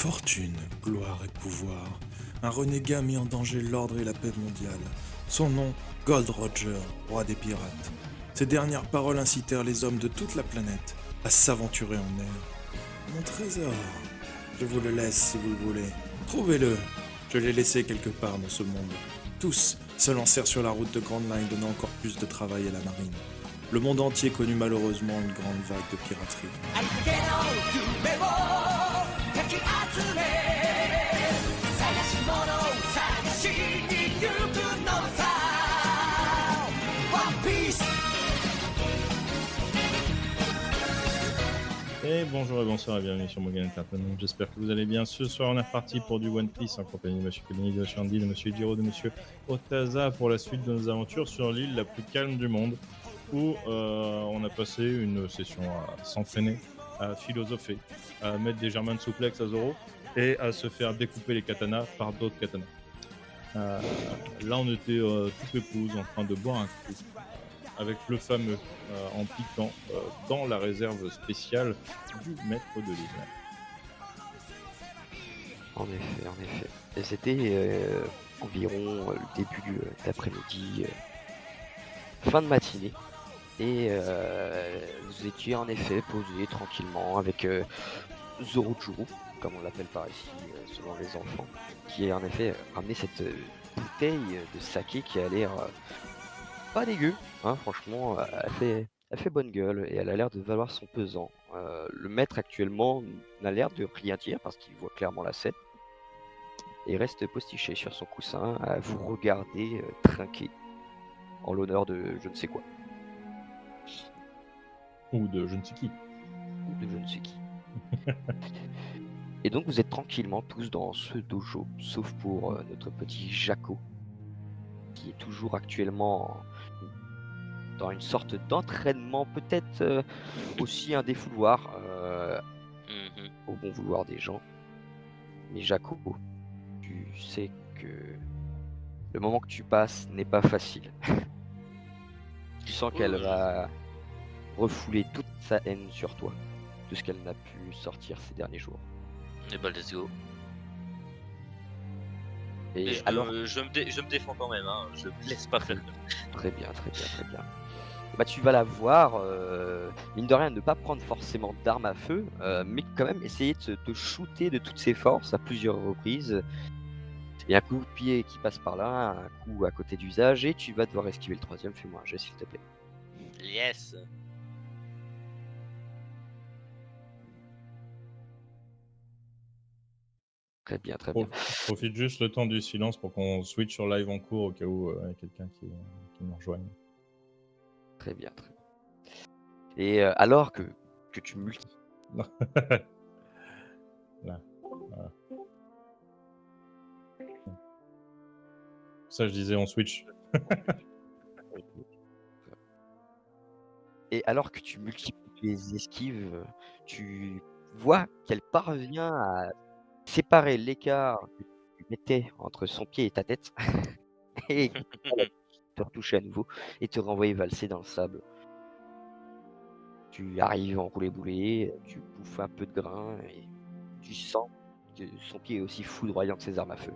Fortune, gloire et pouvoir. Un renégat mit en danger l'ordre et la paix mondiale. Son nom, Gold Roger, roi des pirates. Ces dernières paroles incitèrent les hommes de toute la planète à s'aventurer en mer. Mon trésor, je vous le laisse si vous le voulez. Trouvez-le. Je l'ai laissé quelque part dans ce monde. Tous se lancèrent sur la route de Grand Line, donnant encore plus de travail à la marine. Le monde entier connut malheureusement une grande vague de piraterie. Et bonjour et bonsoir et bienvenue sur Morgan Entertainment. J'espère que vous allez bien. Ce soir, on est reparti pour du One Piece en compagnie de Monsieur Kobeni, de Shandy, de Monsieur Giro, de Monsieur Otaza pour la suite de nos aventures sur l'île la plus calme du monde où on a passé une session à s'entraîner, à philosopher, à mettre des germains de souplex à Zoro et à se faire découper les katanas par d'autres katanas. Là, on était tout pépouze en train de boire un coup avec le fameux en piquant dans la réserve spéciale du maître de l'île. En effet, en effet. Et c'était environ le début d'après-midi, fin de matinée. Et vous étiez en effet posé tranquillement avec Zorojuru, comme on l'appelle par ici, selon les enfants, qui a en effet ramené cette bouteille de saké qui a l'air pas dégueu, hein, franchement, elle fait bonne gueule et elle a l'air de valoir son pesant. Le maître actuellement n'a l'air de rien dire parce qu'il voit clairement la scène et reste postiché sur son coussin à vous regarder trinquer en l'honneur de je ne sais quoi, Ou de je ne sais qui. ou de je ne sais qui. Et donc vous êtes tranquillement tous dans ce dojo, sauf pour notre petit Jaco, qui est toujours actuellement dans une sorte d'entraînement, peut-être aussi un défouloir, au bon vouloir des gens. Mais Jaco, tu sais que le moment que tu passes n'est pas facile. Tu sens qu'elle va refouler toute sa haine sur toi, tout ce qu'elle n'a pu sortir ces derniers jours. Et bah let's go. Et Mais alors, je me défends quand même, hein. Je me laisse pas faire. très bien, très bien, très bien. Bah, tu vas la voir, mine de rien, ne pas prendre forcément d'arme à feu, mais quand même essayer de te shooter de toutes ses forces à plusieurs reprises. Il y a un coup de pied qui passe par là, un coup à côté d'usage, et tu vas devoir esquiver le troisième. Fais-moi un jet, s'il te plaît. Yes. Très bien, très bien. Profite juste le temps du silence pour qu'on switch sur live en cours au cas où il y a quelqu'un qui nous rejoigne. Très bien, très bien. Et alors que tu multiplies. Là. Voilà. Ça, je disais, on switch. Et alors que tu multiplies les esquives, tu vois qu'elle parvient à séparer l'écart que tu mettais entre son pied et ta tête et te retoucher à nouveau et te renvoyer valser dans le sable. Tu arrives en roulé-boulé, tu bouffes un peu de grain et tu sens que son pied est aussi foudroyant que ses armes à feu.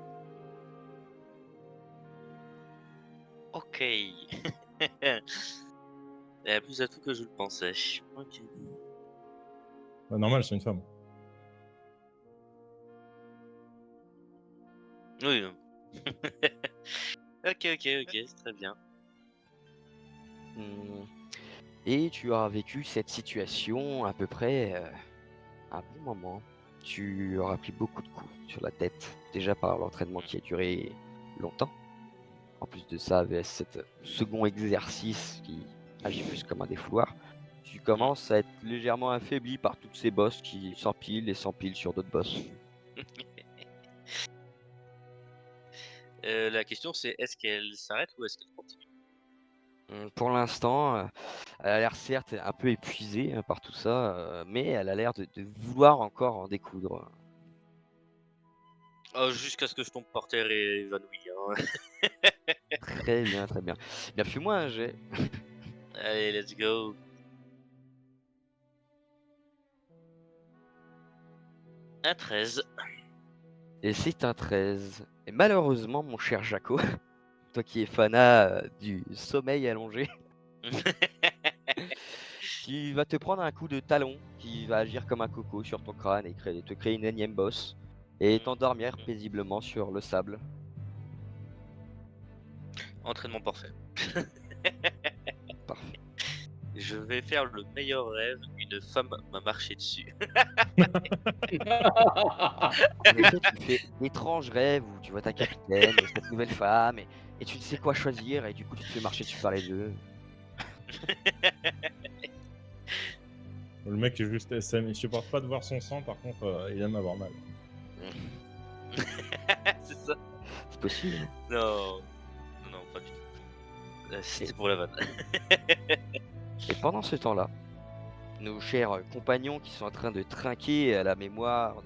Ok. Elle a plus à tout que je le pensais. Ok. Bah, normal, c'est une femme. Oui. Ok, c'est très bien. Et tu auras vécu cette situation à peu près un bon moment. Tu auras pris beaucoup de coups sur la tête, déjà par l'entraînement qui a duré longtemps. En plus de ça, avec cet second exercice qui agit plus comme un défouloir, tu commences à être légèrement affaibli par toutes ces bosses qui s'empilent et s'empilent sur d'autres bosses. La question c'est est-ce qu'elle s'arrête ou est-ce qu'elle continue? Pour l'instant, elle a l'air certes un peu épuisée par tout ça, mais elle a l'air de vouloir encore en découdre. Oh, jusqu'à ce que je tombe par terre et évanoui. Hein. Très bien, très bien. Bien, fais-moi un jet. Allez, let's go. Un 13. Et c'est un 13. Et malheureusement, mon cher Jaco, toi qui es fanat du sommeil allongé, tu vas te prendre un coup de talon qui va agir comme un coco sur ton crâne et te créer une énième bosse et t'endormir paisiblement sur le sable. Entraînement parfait. Parfait. Je vais faire le meilleur rêve, une femme m'a marché dessus. En effet, tu fais d'étranges rêves où tu vois ta capitaine et cette nouvelle femme et tu ne sais quoi choisir et du coup tu te fais marcher dessus par les deux. Le mec est juste SM, il supporte pas de voir son sang, par contre, il aime avoir mal. C'est ça. C'est possible. Hein. Non. Non, pas du tout. C'était pour la vanne. Et pendant ce temps-là, nos chers compagnons qui sont en train de trinquer à la mémoire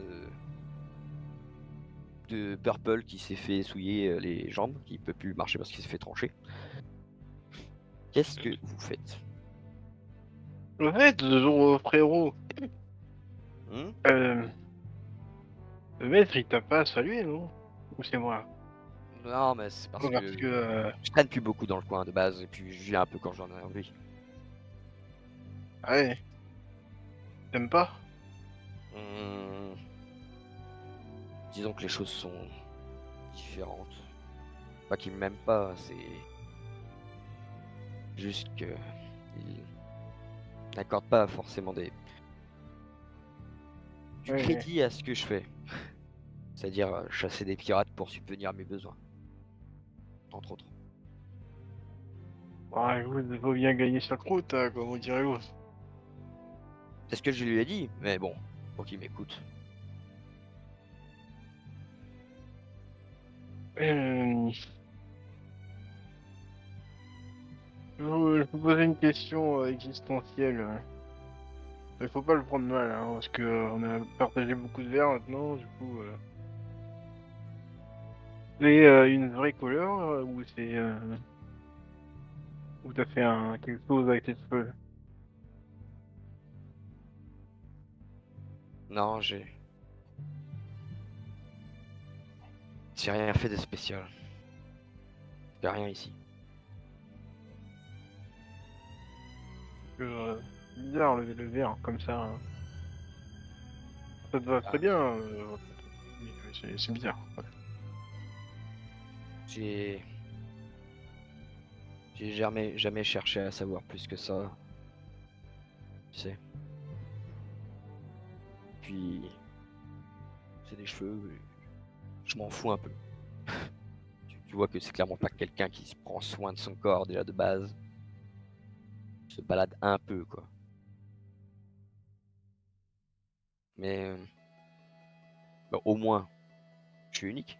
de Purple qui s'est fait souiller les jambes, qui peut plus marcher parce qu'il s'est fait trancher. Qu'est-ce que vous faites? En fait, frérot, Hmm. le maître il t'a pas salué, non? Ou c'est moi? Non, mais c'est parce Parce que que. je traîne plus beaucoup dans le coin de base et puis je viens un peu quand j'en ai envie. Ouais. T'aimes pas? Hmm. Disons que les choses sont différentes. Pas qu'il m'aime pas, c'est juste que il n'accorde pas forcément du Ouais. crédit à ce que je fais. C'est-à-dire chasser des pirates pour subvenir à mes besoins. Entre autres. Ouais, il faut bien gagner sa croûte, hein, comme on dirait l'autre. C'est ce que je lui ai dit, mais bon, faut qu'il m'écoute. Je vous poser une question existentielle. Il faut pas le prendre mal, hein, parce que on a partagé beaucoup de verres maintenant, du coup. C'est une vraie couleur ou c'est ou t'as fait quelque chose avec tes cheveux? Non, j'ai rien fait de spécial. Y'a rien ici. C'est bizarre le verre comme ça. Hein. Ça te va très bien. Mais c'est bizarre. Ouais. J'ai jamais cherché à savoir plus que ça. Tu sais. Puis c'est des cheveux, je m'en fous un peu. Tu vois que c'est clairement pas quelqu'un qui se prend soin de son corps déjà de base. Il se balade un peu quoi. Mais bah, au moins, je suis unique.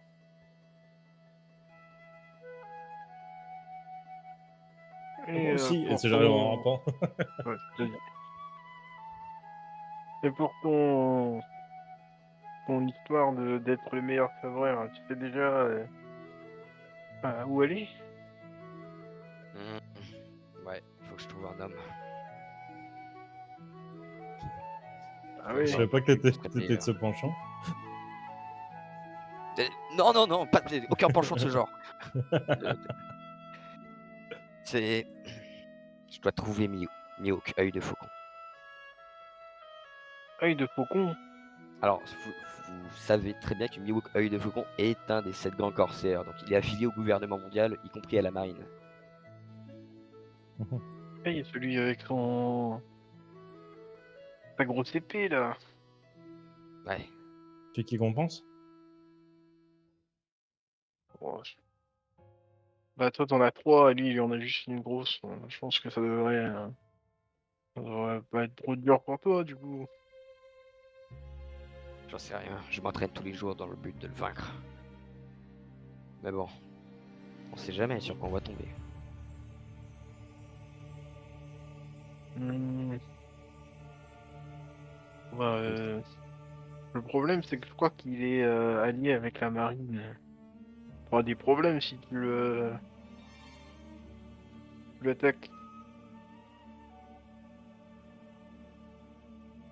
Et Moi aussi, et pour c'est j'arrive en ton... rampant. Ouais, je te dis. Et pour ton histoire d'être le meilleur sauveur, hein, tu sais déjà où aller? Ouais, faut que je trouve un homme. Ah Je oui. savais pas que Ce serait t'étais de meilleur. ce penchant. Non, non, non, pas, aucun penchant de ce genre. Euh, C'est. Je dois trouver Mihawk, œil de faucon. Œil de faucon. Alors, vous savez très bien que Mihawk, œil de faucon est un des 7 grands corsaires, donc il est affilié au gouvernement mondial, y compris à la marine. Hey, celui avec sa grosse épée là. Ouais. Tu qui compense? Oh, bah toi t'en as trois et lui il en a juste une grosse. Je pense que ça devrait pas être trop dur pour toi du coup. J'en sais rien, je m'entraîne tous les jours dans le but de le vaincre. Mais bon, on sait jamais sur quoi on va tomber. Hmm. Bah, le problème c'est que je crois qu'il est allié avec la marine. T'auras des problèmes si tu l'attaques.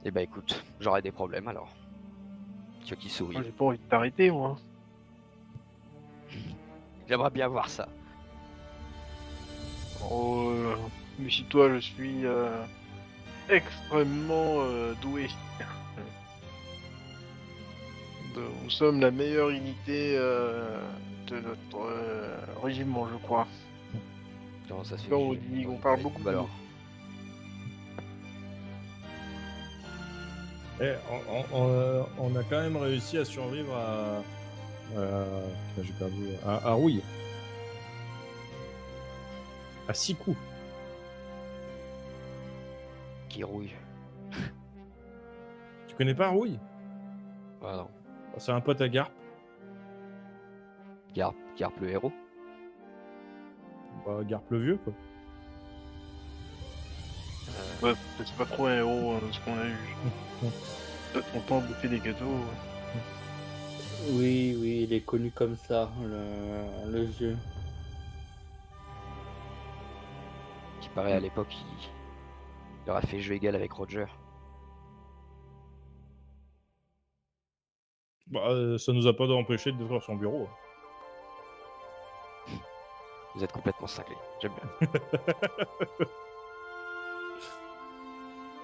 Eh bah écoute, j'aurai des problèmes alors. Tu vois qu'il sourit. Moi, j'ai pas envie de t'arrêter, moi. J'aimerais bien voir ça. Oh, méfie-toi, je suis extrêmement doué. Nous sommes la meilleure unité de notre régiment, je crois. Comment ça se fait Quand que on j'ai dit, on entendu parle parler beaucoup de de alors. nous. Eh, on a quand même réussi à survivre putain, j'ai perdu. À Rouille. À 6 coups. Qui rouille. Tu connais pas Rouille? Ah non. C'est un pote à Garp. Garp le héros. Bah, Garp le vieux, quoi. Ouais, c'est pas trop un héros ce qu'on a eu. Peut-être qu'on tente de faire des gâteaux. Oui, oui, il est connu comme ça, le vieux. Qui paraît à l'époque, il aura fait jeu égal avec Roger. Bah, ça nous a pas empêché de détruire son bureau. Vous êtes complètement cinglés. J'aime bien.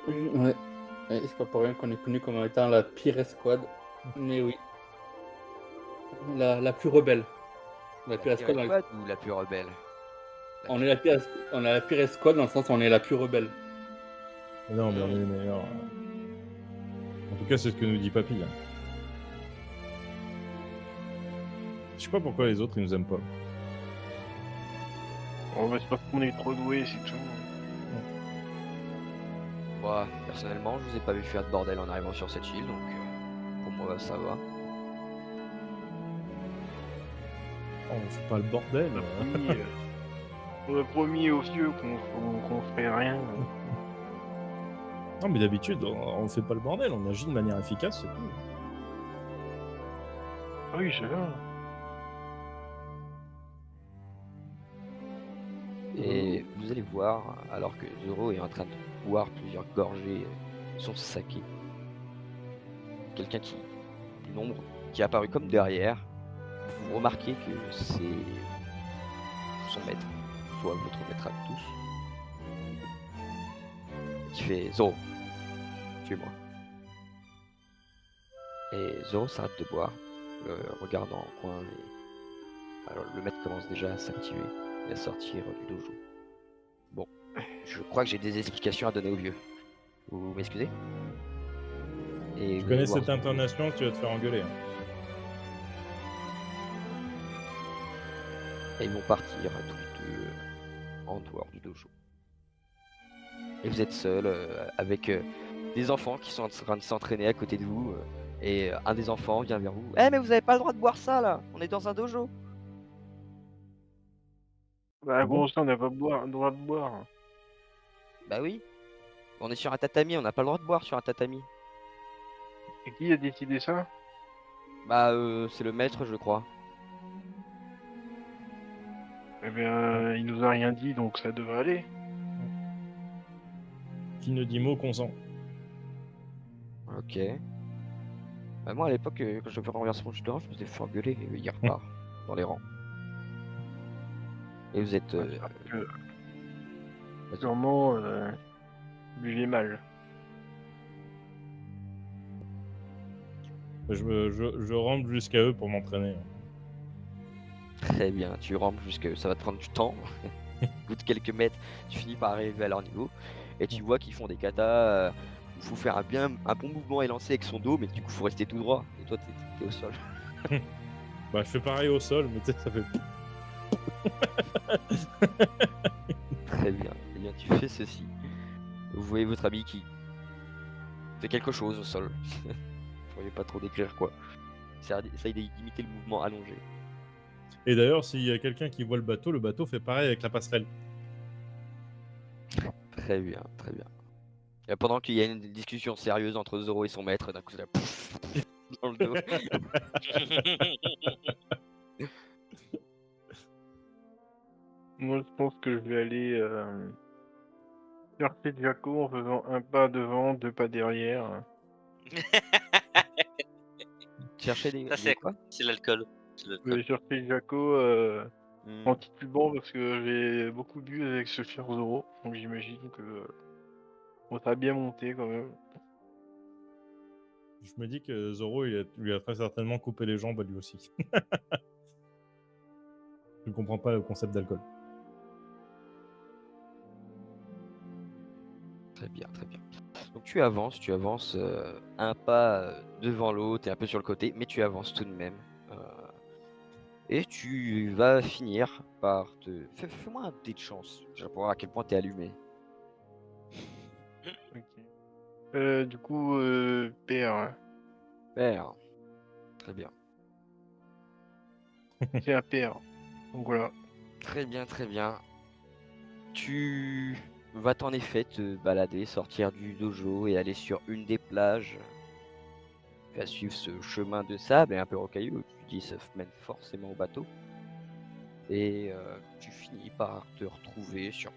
Ouais. Ouais, c'est pas pour rien qu'on est connu comme étant la pire escouade. Mais oui. La plus rebelle. La La pire pire escouade, escouade ou la plus rebelle? on est on est la pire escouade dans le sens où on est la plus rebelle. Mais non, mais on est les meilleurs. En tout cas, c'est ce que nous dit Papy. Hein. Je sais pas pourquoi les autres ils nous aiment pas. On va se pas qu'on est trop doué, c'est tout. Moi, personnellement, je vous ai pas vu faire de bordel en arrivant sur cette île, donc pour moi, ça va. Oh, c'est pas le bordel. On a promis aux vieux qu'on ferait rien. Non, mais d'habitude, on fait pas le bordel, on agit de manière efficace, c'est tout. Ah oui, c'est là. Et vous allez voir, alors que Zoro est en train de boire plusieurs gorgées de son saké, quelqu'un une ombre, qui est apparu comme derrière, vous remarquez que c'est son maître, soit votre maître à tous, qui fait Zoro, tuez-moi. Et Zoro s'arrête de boire, le regarde en coin, et alors le maître commence déjà à s'activer et à sortir du dojo. Bon, je crois que j'ai des explications à donner au vieux. Vous m'excusez? Et Tu vous connais allez voir cette intonation, tu vas te faire engueuler. Hein. Et ils vont partir tous les deux en dehors du dojo. Et vous êtes seul avec des enfants qui sont en train de s'entraîner à côté de vous. Et un des enfants vient vers vous. Eh mais vous avez pas le droit de boire ça là, on est dans un dojo. Bah, Ah bon bon, ça, on n'a pas le droit de boire. Bah oui, on est sur un tatami, on n'a pas le droit de boire sur un tatami. Et qui a décidé ça? Bah c'est le maître je crois. Eh bien, il nous a rien dit, donc ça devrait aller. Qui ne dit mot consent. Ok. Bah, moi à l'époque quand je devais renverser mon jus d'orange, je me suis fait engueuler et il repart dans les rangs. Et vous êtes... vas-y. Sûrement, buvez mal. Je rentre jusqu'à eux pour m'entraîner. Très bien, tu rampes jusque... Ça va te prendre du temps. Au bout de quelques mètres, tu finis par arriver à leur niveau. Et tu vois qu'ils font des katas. Il faut faire un bon mouvement élancé avec son dos, mais du coup, faut rester tout droit. Et toi, t'es au sol. Bah, je fais pareil au sol, mais tu sais, ça fait. Très bien. Eh bien, tu fais ceci. Vous voyez votre ami qui fait quelque chose au sol. Vous pourriez pas trop décrire quoi. Essaye d'imiter le mouvement allongé. Et d'ailleurs, s'il y a quelqu'un qui voit le bateau fait pareil avec la passerelle. Très bien, très bien. Et pendant qu'il y a une discussion sérieuse entre Zoro et son maître, d'un coup, ça pouf, dans le dos. Moi, je pense que je vais aller chercher Jaco en faisant un pas devant, deux pas derrière. cherchais des, Ça, des c'est quoi? c'est l'alcool. C'est Je l'alcool. vais chercher Jaco Hmm. anti-pubant parce que j'ai beaucoup bu avec ce cher Zoro. Donc j'imagine que on t'a bien monté quand même. Je me dis que Zoro, lui a très certainement coupé les jambes à lui aussi. Je ne comprends pas le concept d'alcool. Très bien, très bien. Donc tu avances un pas devant l'autre et un peu sur le côté, mais tu avances tout de même. euh, et tu vas finir par te... Fais-moi un dé de chance, déjà pour voir à quel point t'es allumé. Ok. Du coup, père, Super, très bien. c'est un père. Donc voilà. Très bien, très bien. Tu vas en effet te balader, sortir du dojo et aller sur une des plages. Tu vas suivre ce chemin de sable et un peu rocailleux, où tu dis ça mène forcément au bateau. Et tu finis par te retrouver sur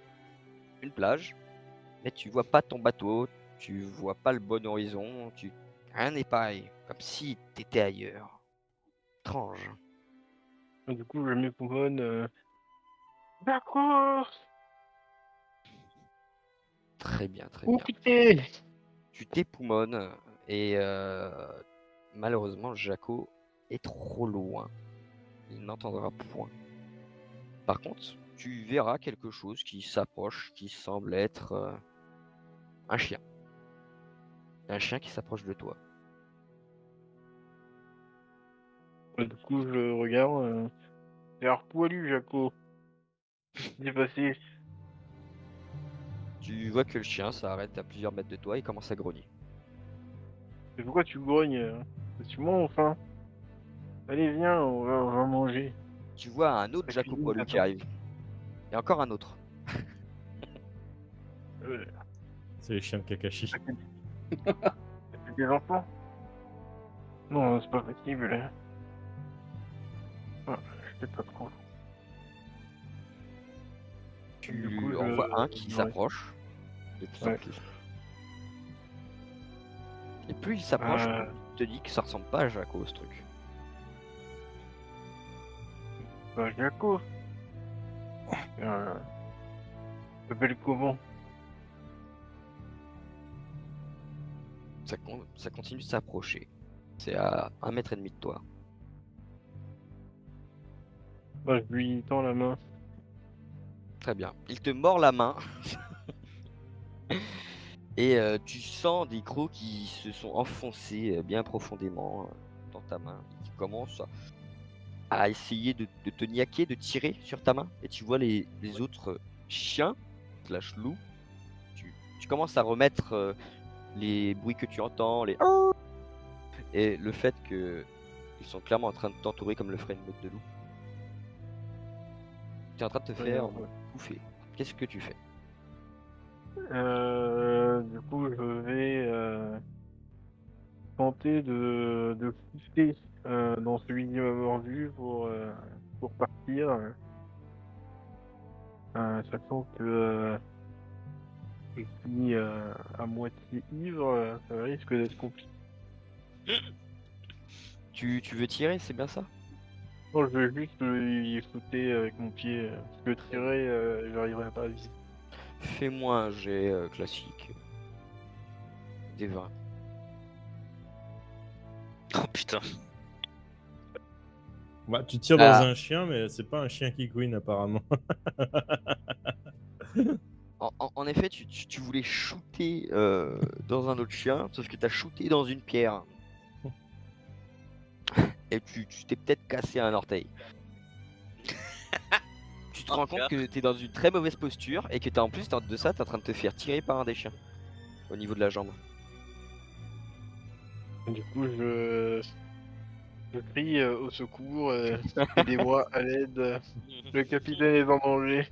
une plage, mais tu vois pas ton bateau, tu vois pas le bon horizon, rien n'est pareil, comme si t'étais ailleurs. Étrange. Du coup, je mets Poumon. D'accord. Très bien, très Oh bien. putain. Tu t'époumones et malheureusement Jaco est trop loin. Il n'entendra point. Par contre, tu verras quelque chose qui s'approche, qui semble être un chien. Un chien qui s'approche de toi. Du coup, je regarde. C'est l'air poilu, Jaco. Qu'est-ce qui s'est passé? Tu vois que le chien s'arrête à plusieurs mètres de toi et commence à grogner. Mais pourquoi tu grognes? Tu mens enfin? Allez, viens, on va manger. Tu vois un autre La Jaco cuisine poilu qui t'attend. arrive. Et encore un autre. Euh, C'est les chiens de Kakashi. T'as des enfants? Non, c'est pas possible. Hein. Ah, je sais pas trop. Du coup, Tu en vois un qui ouais. s'approche de plus en Ouais. plus. Et plus il s'approche, plus tu te dis que ça ressemble pas à Jaco ce truc. Bah, Jaco. T'appelles comment? Ça continue de s'approcher. C'est à 1,5 m de toi. Bah, je lui tends la main. Très bien. Il te mord la main. Et tu sens des crocs qui se sont enfoncés bien profondément dans ta main. Qui commencent à essayer de te niaquer, de tirer sur ta main. Et tu vois les autres chiens, slash loups. Tu commences à remettre les bruits que tu entends, les... Et le fait que ils sont clairement en train de t'entourer comme le ferait une meute de loups. Tu es en train de te faire Ouais. bouffer. Qu'est-ce que tu fais? Du coup, je vais tenter de pousser dans celui qui m'a mordu pour partir. Sachant que je suis à moitié ivre, ça risque d'être compliqué. Tu veux tirer, c'est bien ça? Non, je vais juste y sauter avec mon pied. Parce que Très bien. tirer, j'arriverai pas à viser. Fais-moi un jet classique. Des 20. Oh putain. Bah, tu tires dans un chien, mais c'est pas un chien qui couine apparemment. En effet, tu voulais shooter dans un autre chien, sauf que t'as shooté dans une pierre. Et tu t'es peut-être cassé un orteil. Tu te rends compte Encore. que t'es dans une très mauvaise posture et que t'es en plus de ça, t'es en train de te faire tirer par un des chiens. Au niveau de la jambe. Du coup, je crie au secours, aidez-moi, à l'aide, le capitaine est en danger.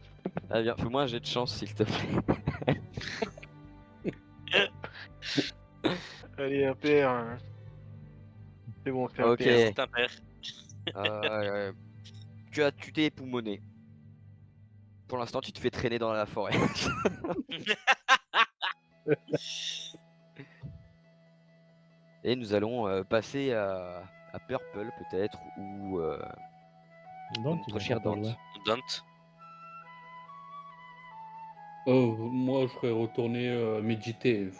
Ah bien, fais-moi un jet de chance s'il te plaît. Allez, un père. Hein. C'est bon, c'est un Ok. père. C'est un père. Euh, tu t'es époumoné. Pour l'instant, tu te fais traîner dans la forêt. Et nous allons passer à à Purple peut-être ou Dante, il notre a cher encore pas Dante. joué. Dante. Moi, je serais retourné méditer.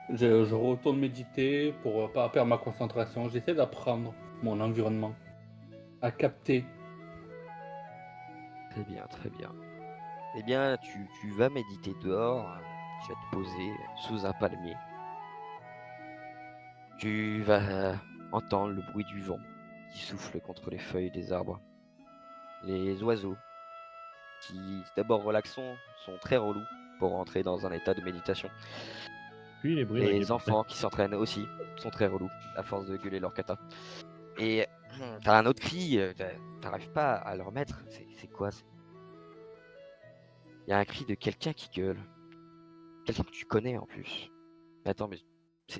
Je retourne méditer pour pas perdre ma concentration. J'essaie d'apprendre mon environnement, à capter. Très bien, très bien. Eh bien, tu vas méditer dehors, tu vas te poser sous un palmier. Tu vas entendre le bruit du vent qui souffle contre les feuilles des arbres. Les oiseaux, qui d'abord relaxants, sont très relous pour entrer dans un état de méditation. Puis les bruits reggae. Les enfants qui s'entraînent aussi sont très relous à force de gueuler leur kata. Et t'as un autre cri, t'arrives pas à le remettre. C'est quoi? Il y a un cri de quelqu'un qui gueule. Quelqu'un que tu connais en plus. Mais attends, mais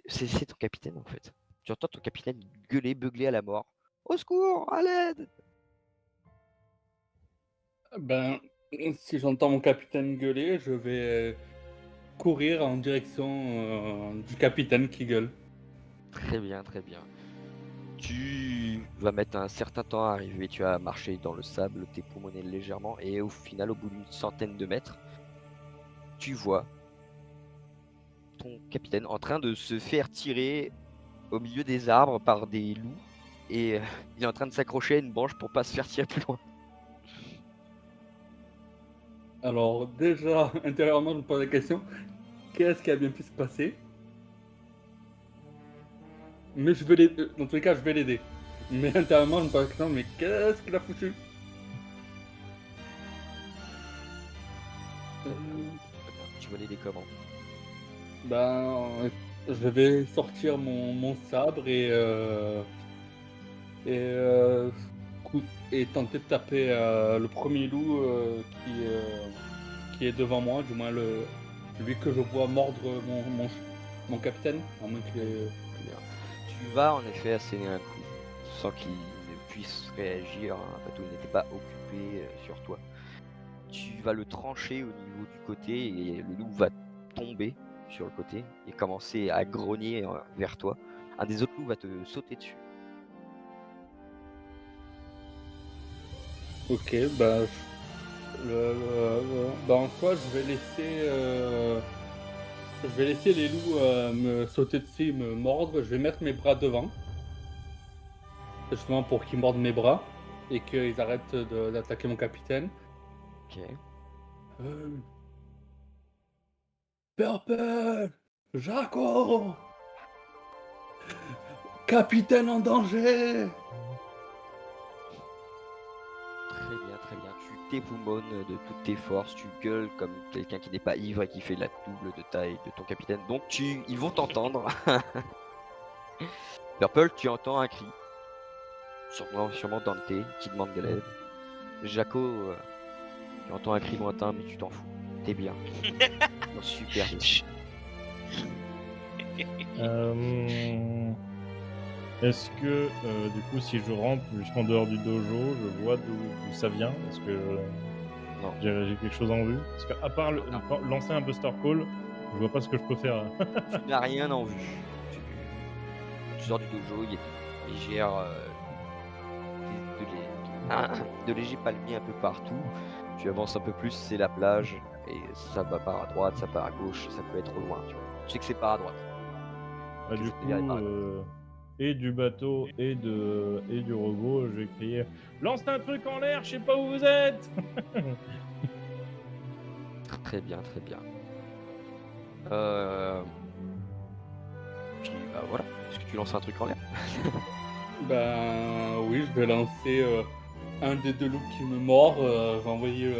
c'est ton capitaine en fait. Tu entends ton capitaine gueuler, beugler à la mort. Au secours, à l'aide! Ben, si j'entends mon capitaine gueuler, je vais courir en direction du capitaine qui gueule. Très bien, très bien. Tu vas mettre un certain temps à arriver, tu as marché dans le sable, t'époumoner légèrement, et au final, au bout d'une centaine de mètres, tu vois ton capitaine en train de se faire tirer au milieu des arbres par des loups, et il est en train de s'accrocher à une branche pour pas se faire tirer plus loin. Alors déjà, intérieurement, je me pose la question, qu'est-ce qui a bien pu se passer? Mais je vais l'aider, dans tous les cas, je vais l'aider. Mais intérieurement, je me pose la question, mais qu'est-ce qu'il a foutu? Tu vas l'aider comment? Ben, je vais sortir mon sabre et, et tenter de taper le premier loup qui est devant moi, du moins lui que je vois mordre mon capitaine, à moins qu'il ait- Très bien. Tu vas en effet asséner un coup, sans qu'il ne puisse réagir, hein, tout n'était pas occupé sur toi. Tu vas le trancher au niveau du côté et le loup va tomber sur le côté et commencer à grogner vers toi. Un des autres loups va te sauter dessus. Ok, bah, bah, en soi, je vais laisser les loups me sauter dessus, me mordre. Je vais mettre mes bras devant, justement pour qu'ils mordent mes bras et qu'ils arrêtent d'attaquer mon capitaine. Ok. Purple, Jaco, capitaine en danger. Très bien, très bien. Tu t'époumones de toutes tes forces, tu gueules comme quelqu'un qui n'est pas ivre et qui fait la double de taille de ton capitaine. Donc ils vont t'entendre. Purple, tu entends un cri. Sûrement Dante qui demande de l'aide. Jaco, tu entends un cri lointain, mais tu t'en fous. T'es bien. Oh, super bien. Chut. Est-ce que, du coup, si je rentre jusqu'en dehors du dojo, je vois d'où ça vient? Est-ce que Non. j'ai quelque chose en vue? Parce qu'à part lancer un Buster Call, je vois pas ce que je peux faire. Tu n'as rien en vue. Tu sors du dojo, il y a des légères, de légers palmiers un peu partout. Tu avances un peu plus, c'est la plage, et ça va par à droite, ça part à gauche, ça peut être au loin, tu vois. Tu sais que c'est par à droite. Bah, Que du ça coup, devient par à et du bateau et du robot, je vais crier lance un truc en l'air, je sais pas où vous êtes. Très bien, très bien. Puis bah voilà, est-ce que tu lances un truc en l'air? Ben oui, je vais lancer un des deux loups qui me mord. Je vais envoyer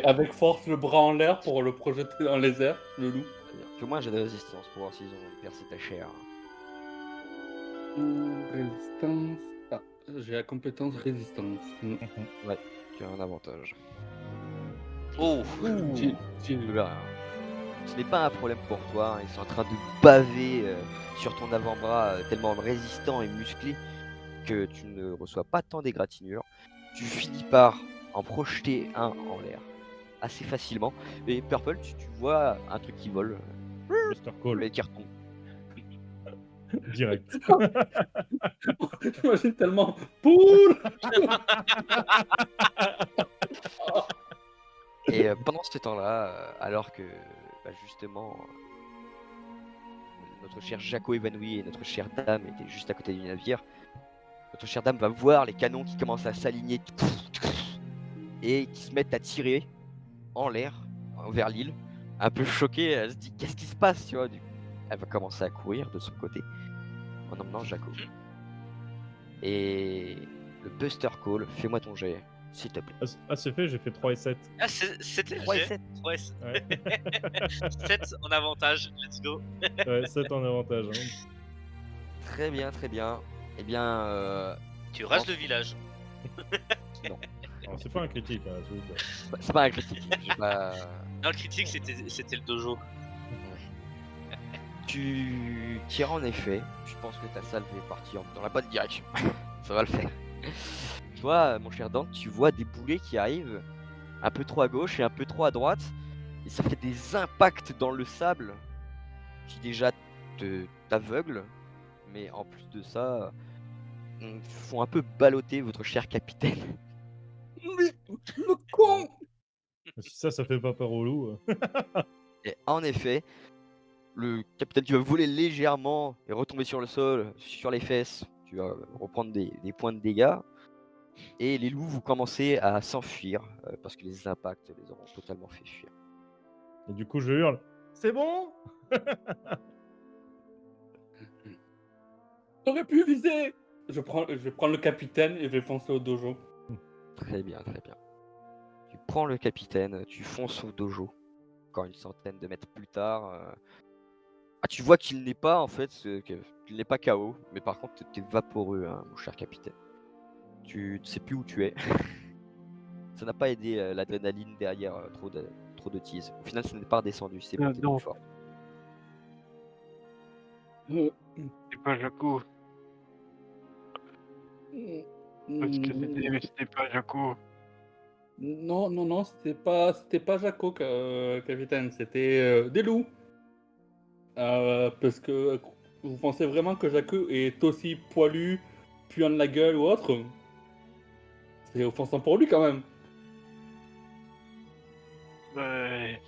avec force le bras en l'air pour le projeter dans les airs, le loup. Très bien. Fais-moi un jet de résistance pour voir s'ils ont percé ta chair. Résistance. Ah, j'ai la compétence résistance. Ouais, tu as un avantage. Oh, Oula. Ce n'est pas un problème pour toi, hein, ils sont en train de baver sur ton avant-bras tellement résistant et musclé que tu ne reçois pas tant d'égratignures. Tu finis par en projeter un en l'air assez facilement. Et Purple, tu vois un truc qui vole, Buster Call. mais qui retombe. Direct. J'imagine tellement. Poule. Et pendant ce temps-là, alors que justement notre cher Jaco évanoui et notre chère dame étaient juste à côté du navire, notre chère dame va voir les canons qui commencent à s'aligner et qui se mettent à tirer en l'air vers l'île. Un peu choquée, elle se dit qu'est-ce qui se passe, tu vois. Elle va commencer à courir de son côté en emmenant Jaco. Et le Buster Call, fais-moi ton jet, s'il te plaît. Ah, c'est fait, j'ai fait 3 et 7. Ah, c'était le 3 et jet. 7. 3 et 7. Ouais, 7 en avantage, let's go. ouais 7 en avantage. Hein. Très bien, très bien. Eh bien, Tu rases le village. Alors, c'est pas un critique, hein, s'il vous plaît. c'est pas un critique. J'ai pas... Non, le critique, c'était le dojo. Tu tires en effet. Je pense que ta salve est partie dans la bonne direction. Ça va le faire. Toi, mon cher Dante, tu vois des boulets qui arrivent un peu trop à gauche et un peu trop à droite. Et ça fait des impacts dans le sable qui déjà t'aveuglent. Mais en plus de ça, font un peu balloter votre cher capitaine. Mais le con. Si ça fait pas peur au loup. Et en effet, le capitaine, tu vas voler légèrement et retomber sur le sol, sur les fesses. Tu vas reprendre des points de dégâts. Et les loups, vous commencez à s'enfuir parce que les impacts les auront totalement fait fuir. Et du coup, je hurle. C'est bon? J'aurais pu viser. Je vais prendre le capitaine et je vais foncer au dojo. Très bien, très bien. Tu prends le capitaine, tu fonces au dojo. Encore une centaine de mètres plus tard. Tu vois qu'il n'est pas en fait, qu'il n'est pas KO, mais par contre t'es vaporeux, hein, mon cher capitaine. Tu ne sais plus où tu es. Ça n'a pas aidé l'adrénaline derrière trop de tease. Au final, ça n'est pas redescendu, c'est monté non. plus fort. C'est pas Jaco. Parce que c'était pas Jaco. Non, c'était pas Jaco, capitaine, c'était des loups. Parce que vous pensez vraiment que Jaco est aussi poilu, puant de la gueule ou autre? C'est offensant pour lui quand même. Ouais.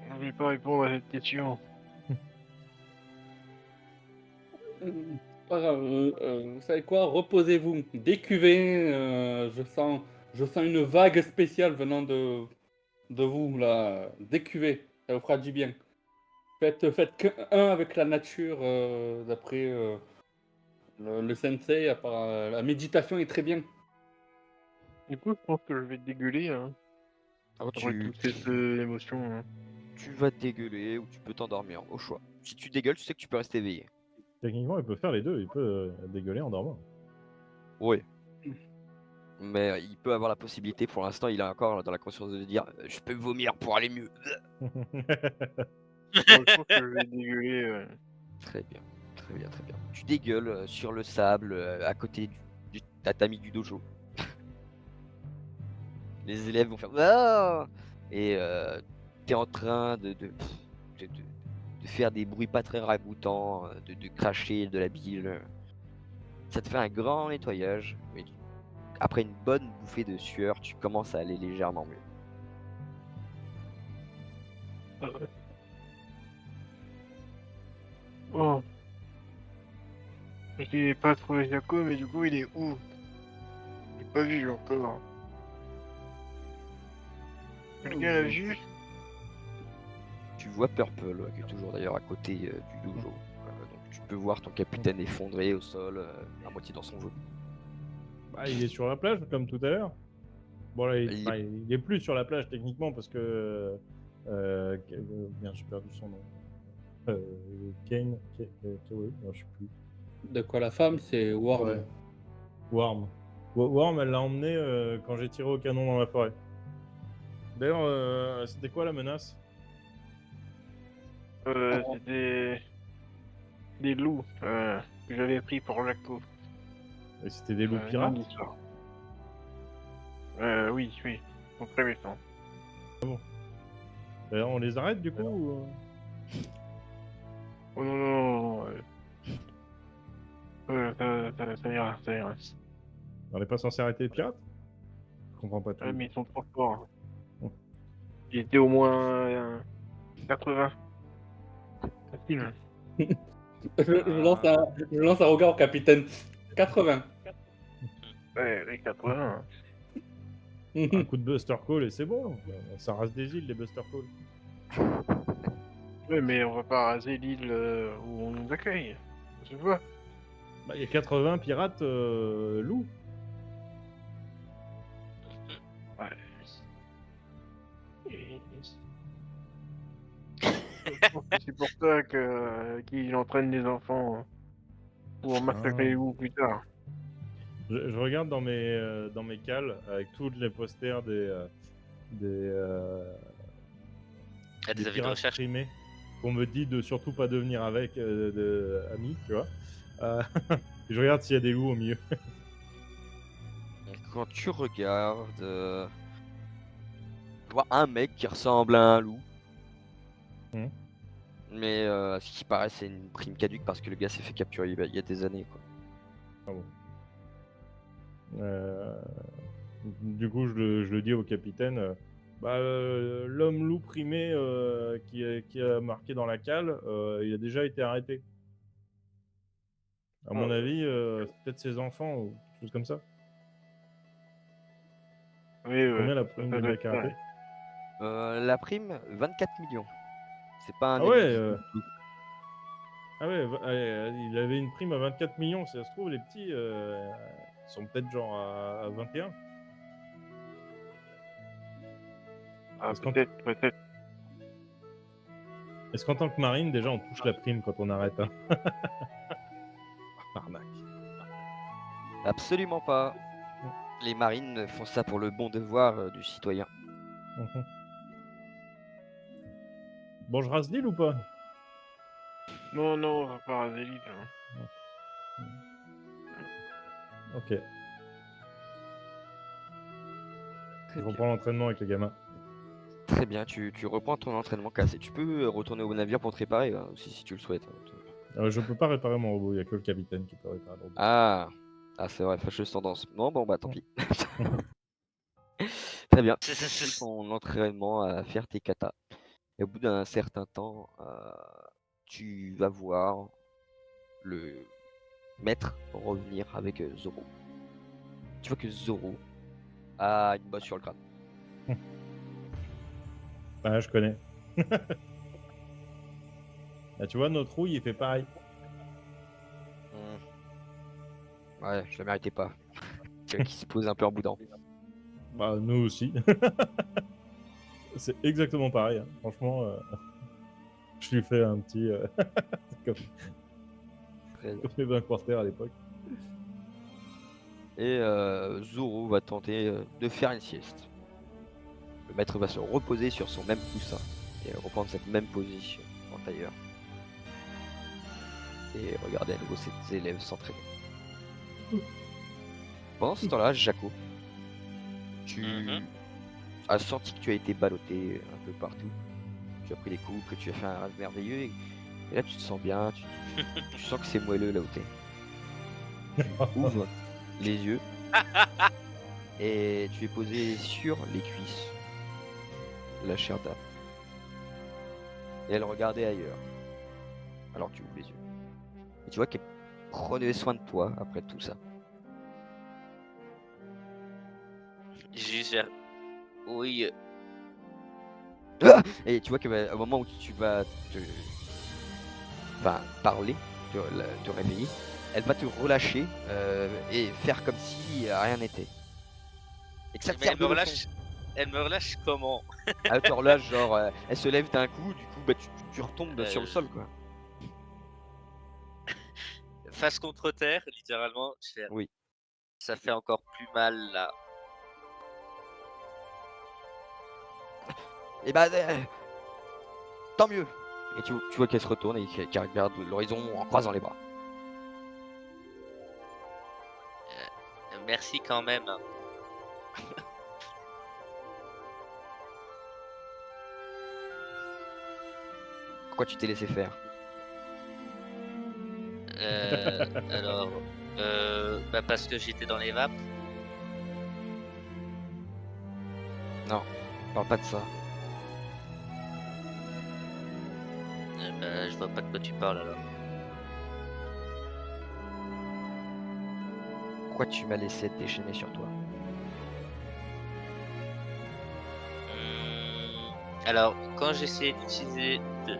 Je vais pas répondre à cette question. Pas grave, vous savez quoi? Reposez-vous, décuvez. Je sens une vague spéciale venant de vous là. Décuvez, ça vous fera du bien. Faites qu'un avec la nature, d'après le sensei. La méditation est très bien. Du coup, je pense que je vais dégueuler, hein. Alors Après toute cette émotion. Hein. tu vas dégueuler ou tu peux t'endormir, au choix. Si tu dégueules, tu sais que tu peux rester éveillé. Techniquement, il peut faire les deux. Il peut dégueuler en dormant. Oui. Mais il peut avoir la possibilité, pour l'instant, il est encore dans la conscience de dire je peux vomir pour aller mieux. Je pense que je vais dégueuler. Très bien, très bien, très bien. Tu dégueules sur le sable à côté du tatami du dojo. Les élèves vont faire ah et t'es en train de faire des bruits pas très ragoûtants, de cracher de la bile. Ça te fait un grand nettoyage. Mais après une bonne bouffée de sueur, tu commences à aller légèrement mieux. Bon. Je n'ai pas trouvé Jaco, mais du coup, il est où? Je l'ai pas vu encore. Quelqu'un l'a vu? Tu vois Purple, qui est toujours d'ailleurs à côté du dojo. Donc tu peux voir ton capitaine effondré au sol, à moitié dans son vomi. Bah, il est sur la plage, comme tout à l'heure. Bon, là, Il est- il est plus sur la plage, techniquement, parce que... bien, j'ai perdu son nom. Kane... non, je sais plus. De quoi la femme, c'est Worm. Ouais. Worm. Worm, elle l'a emmené quand j'ai tiré au canon dans la forêt. D'ailleurs, c'était quoi la menace? C'était des loups que j'avais pris pour Jaco. Et c'était des loups pirates? Une histoire. Oui, ils sont très méchants. On les arrête du coup Oh non, non, non. Ça ira, ça ira. On n'est pas censé arrêter les pirates? Je comprends pas tout. Ouais, mais ils sont trop forts. Bon. Il était au moins 80. Facile. Je lance un regard au capitaine. 80. Ouais, les 80. Un coup de Buster Call et c'est bon. Ça rase des îles, les Buster Call. Ouais, mais on va pas raser l'île où on nous accueille. Je vois. Bah, il y a 80 pirates loups. Ouais. Je pense que c'est pour ça qu'il entraîne les enfants pour massacrer les loups plus tard. Je regarde dans mes cales avec tous les posters des Ah, des avis de pirates recherche. primés qu'on me dit de surtout pas devenir avec amis, tu vois. Je regarde s'il y a des loups au milieu. Quand tu regardes, tu vois un mec qui ressemble à un loup. Mhm. Mais ce qui paraît, c'est une prime caduque parce que le gars s'est fait capturer il y a des années, quoi. Ah bon. Du coup, je le dis au capitaine. L'homme loup primé qui a marqué dans la cale, il a déjà été arrêté. À mon avis, c'est peut-être ses enfants ou quelque chose comme ça. Oui, ouais. Combien la prime ça des doit mecs être ça. arrêtés? La prime, 24 millions. C'est pas un Ah ouais, ami du tout. Ah ouais, il avait une prime à 24 millions. Si ça se trouve, les petits ils sont peut-être genre à 21. Ah, Est-ce qu'en peut-être. est-ce qu'en tant que marine, déjà, on touche la prime quand on arrête hein Arnaque. Absolument pas. Les marines font ça pour le bon devoir du citoyen. Mhm. Bon, je rase l'île ou pas? Non, non, on va pas raser l'île. Hein. Ok. Je reprends l'entraînement avec les gamins. Très bien, tu reprends ton entraînement cassé. Tu peux retourner au navire pour te réparer, si tu le souhaites. Je peux pas réparer mon robot, il n'y a que le capitaine qui peut réparer le robot. Ah, c'est vrai, fâcheuse tendance. Non, bon, bah tant pis. Très bien. Tu fais ton entraînement à faire tes katas. Et au bout d'un certain temps, tu vas voir le maître revenir avec Zoro. Tu vois que Zoro a une bosse sur le crâne. Ah, je connais. Là, tu vois, notre rouille, il fait pareil. Ouais, je la méritais pas. Qui se pose un peu en boudin. Bah, nous aussi. C'est exactement pareil. Hein. Franchement, je lui fais un petit. Comme les 20 quarters à l'époque. Et Zoro va tenter de faire une sieste. Le maître va se reposer sur son même coussin et reprendre cette même position en tailleur. Et regarder à nouveau ses élèves s'entraîner. Pendant ce temps-là, Jaco, tu as senti que tu as été ballotté un peu partout. Tu as pris des coups, que tu as fait un rêve merveilleux. Et là, tu te sens bien, tu sens que c'est moelleux là où t'es. Tu ouvres les yeux et tu es posé sur les cuisses de la chère dame. Et elle regardait ailleurs. Alors tu ouvres les yeux. Et tu vois qu'elle prenait soin de toi après tout ça. Oui, Et tu vois qu'au moment où tu vas parler, te réveiller, elle va te relâcher et faire comme si rien n'était. Et que ça te mais serve de leçon. elle me relâche comment? Elle te relâche, genre, elle se lève d'un coup, du coup, bah, tu retombes sur le sol, quoi. Face contre terre, littéralement. Oui. Ça fait encore plus mal là. Et bah, tant mieux. Et tu vois qu'elle se retourne et qu'elle regarde l'horizon en croisant les bras. Merci quand même. Pourquoi tu t'es laissé faire? Alors, bah parce que j'étais dans les vapes. Non, parle pas de ça. Bah, je vois pas de quoi tu parles alors. Pourquoi tu m'as laissé être déchaîné sur toi? Alors, quand j'essayais d'utiliser, de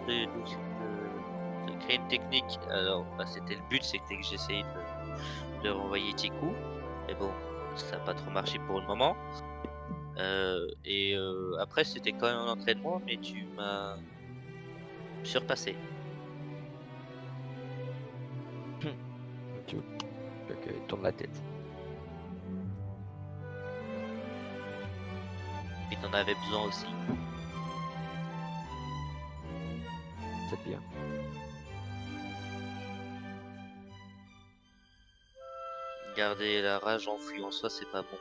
créer une technique, alors bah, c'était le but, c'était que j'essayais de renvoyer tes coups. Mais bon, ça n'a pas trop marché pour le moment. Après, c'était quand même un entraînement, mais tu m'as surpassé. Ok, tourne la tête. Et t'en avais besoin aussi. C'est bien. Garder la rage enfouie en soi, c'est pas bon.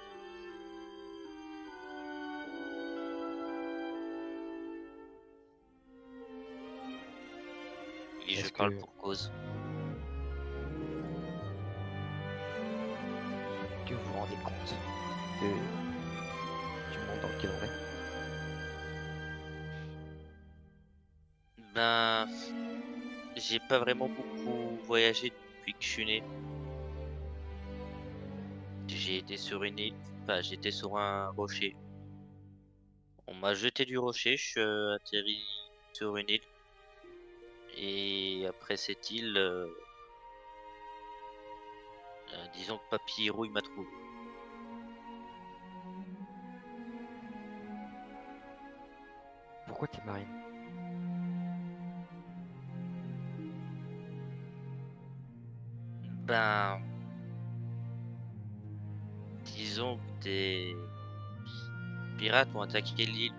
Et je Est-ce parle que pour cause. vous vous rendez compte du monde dans lequel on est? Ben, j'ai pas vraiment beaucoup voyagé depuis que je suis né. J'ai été sur une île, enfin j'étais sur un rocher. On m'a jeté du rocher, je suis atterri sur une île. Et après cette île, disons que Papy Héros il m'a trouvé. Pourquoi t'es marine? Ben, disons que des pirates ont attaqué l'île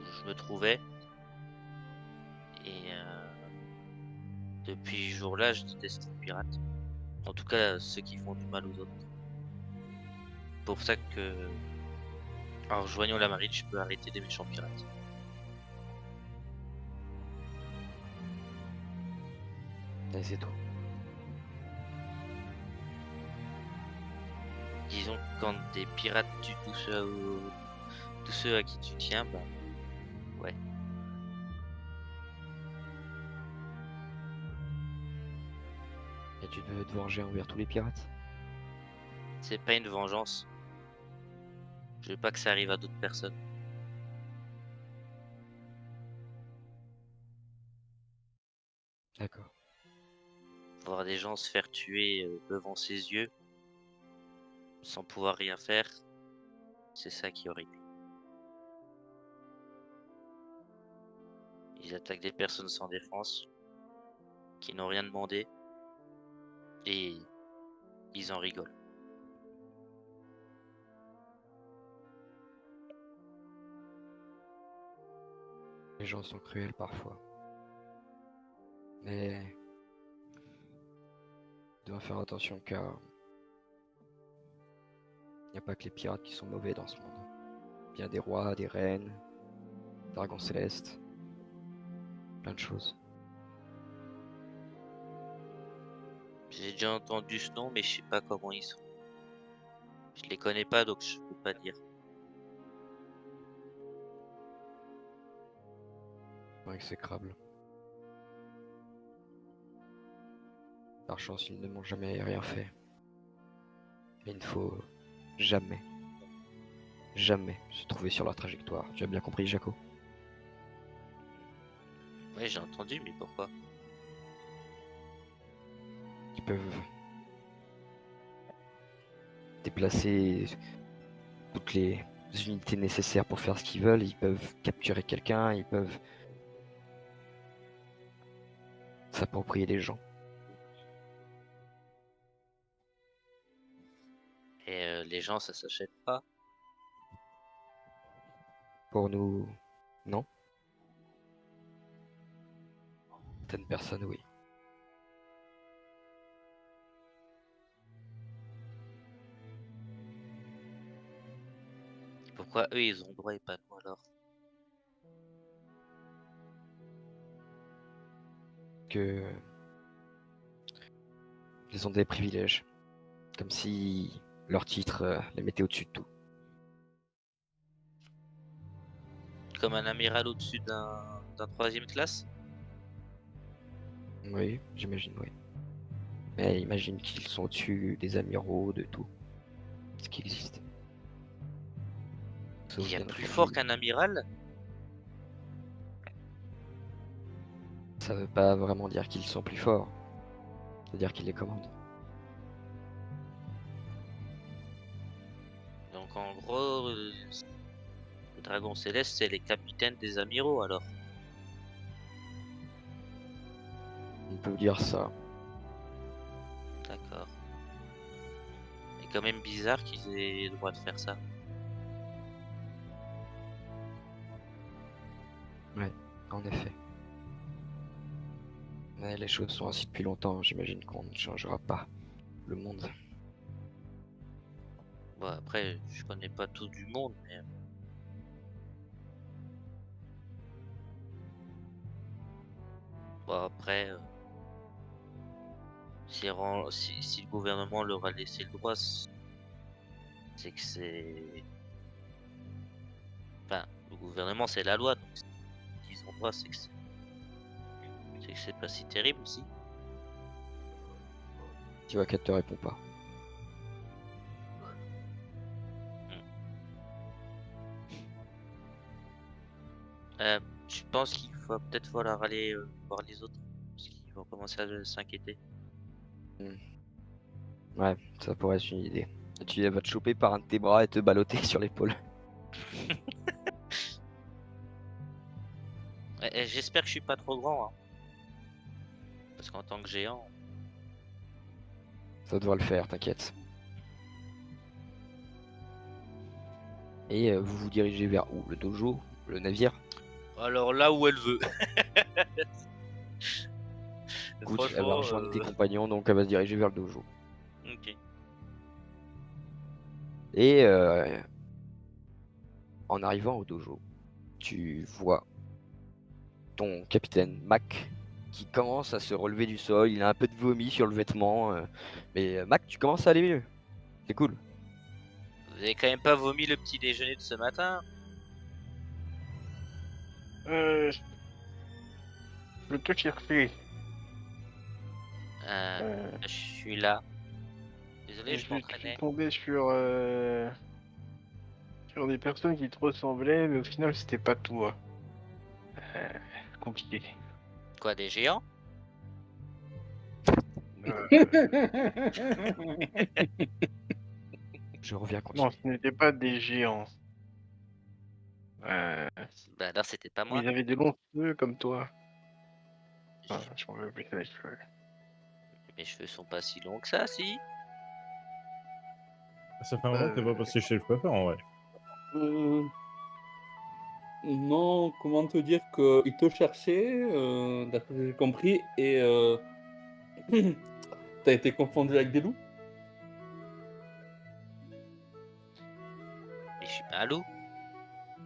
où je me trouvais. Et depuis ce jour-là, je déteste les pirates. En tout cas, ceux qui font du mal aux autres. Pour ça que, en rejoignant la marine, je peux arrêter des méchants pirates. Et c'est tout. Disons que quand des pirates tuent tous ceux à qui tu tiens, bah ouais. Et tu veux te venger envers tous les pirates? C'est pas une vengeance. Je veux pas que ça arrive à d'autres personnes. D'accord. Voir des gens se faire tuer devant ses yeux, sans pouvoir rien faire, c'est ça qui est horrible. Ils attaquent des personnes sans défense, qui n'ont rien demandé, et ils en rigolent. Les gens sont cruels parfois. Mais on doit faire attention car il n'y a pas que les pirates qui sont mauvais dans ce monde. Bien des rois, des reines, dragons célestes, plein de choses. J'ai déjà entendu ce nom, mais je sais pas comment ils sont. Je les connais pas, donc je peux pas dire. Exécrable. Par chance, ils ne m'ont jamais rien fait. Mais il ne faut jamais, jamais se trouver sur leur trajectoire. Tu as bien compris, Jaco? Ouais, j'ai entendu, mais pourquoi? Ils peuvent déplacer toutes les unités nécessaires pour faire ce qu'ils veulent. Ils peuvent capturer quelqu'un, ils peuvent s'approprier des gens. Et les gens, ça s'achète pas. Pour nous, non. Certaines personnes, oui. Pourquoi eux, ils ont le droit et pas nous alors? que ils ont des privilèges, comme si leur titre les mettait au-dessus de tout. Comme un amiral au-dessus d'un troisième classe? Oui, j'imagine, oui. Mais imagine qu'ils sont au-dessus des amiraux, de tout ce qui existe. Sauf Il y a bien plus entendu, fort qu'un amiral? ça veut pas vraiment dire qu'ils sont plus forts. Ça veut dire qu'ils les commandent. Donc en gros, le dragon céleste, c'est les capitaines des amiraux alors. On peut dire ça. D'accord. C'est quand même bizarre qu'ils aient le droit de faire ça. En effet. Mais les choses sont ainsi depuis longtemps, j'imagine qu'on ne changera pas le monde. Bon, après, je connais pas tout du monde, mais bon, après, si le gouvernement leur a laissé le droit, c'est que c'est. Enfin, le gouvernement, c'est la loi, donc s'ils ont le droit, c'est que c'est pas si terrible aussi. Tu vois qu'elle te répond pas. Je pense qu'il faut peut-être falloir aller voir les autres, parce qu'ils vont commencer à s'inquiéter. Ouais, ça pourrait être une idée. Tu vas te choper par un de tes bras et te balloter sur l'épaule. J'espère que je suis pas trop grand, hein. Parce qu'en tant que géant, Ça devrait le faire, t'inquiète. Et vous vous dirigez vers où? Le dojo? Le navire? alors là où elle veut. Écoute, elle va Franchement, rejoindre tes compagnons, donc elle va se diriger vers le dojo. ok. Et en arrivant au dojo, tu vois ton capitaine Mac qui commence à se relever du sol. Il a un peu de vomi sur le vêtement. Mais Mac, tu commences à aller mieux. C'est cool. Vous avez quand même pas vomi le petit déjeuner de ce matin? Je peux te chercher. Je suis là. Désolé, je Je suis m'entraînais. tombé sur des personnes qui te ressemblaient, mais au final, c'était pas toi. Compliqué. Quoi, des géants? Euh, Je reviens non, continuer. ce n'étaient pas des géants. Bah là, c'était pas moi. Ils avaient des longs cheveux comme toi. Je m'en veux plus les cheveux. Mes cheveux sont pas si longs que ça, si. Ça fait un moment que t'es pas passé chez le coiffeur en vrai. Non, comment te dire qu'il te cherchait, d'après ce que j'ai compris, et t'as été confondu avec des loups? Mais je suis pas un loup.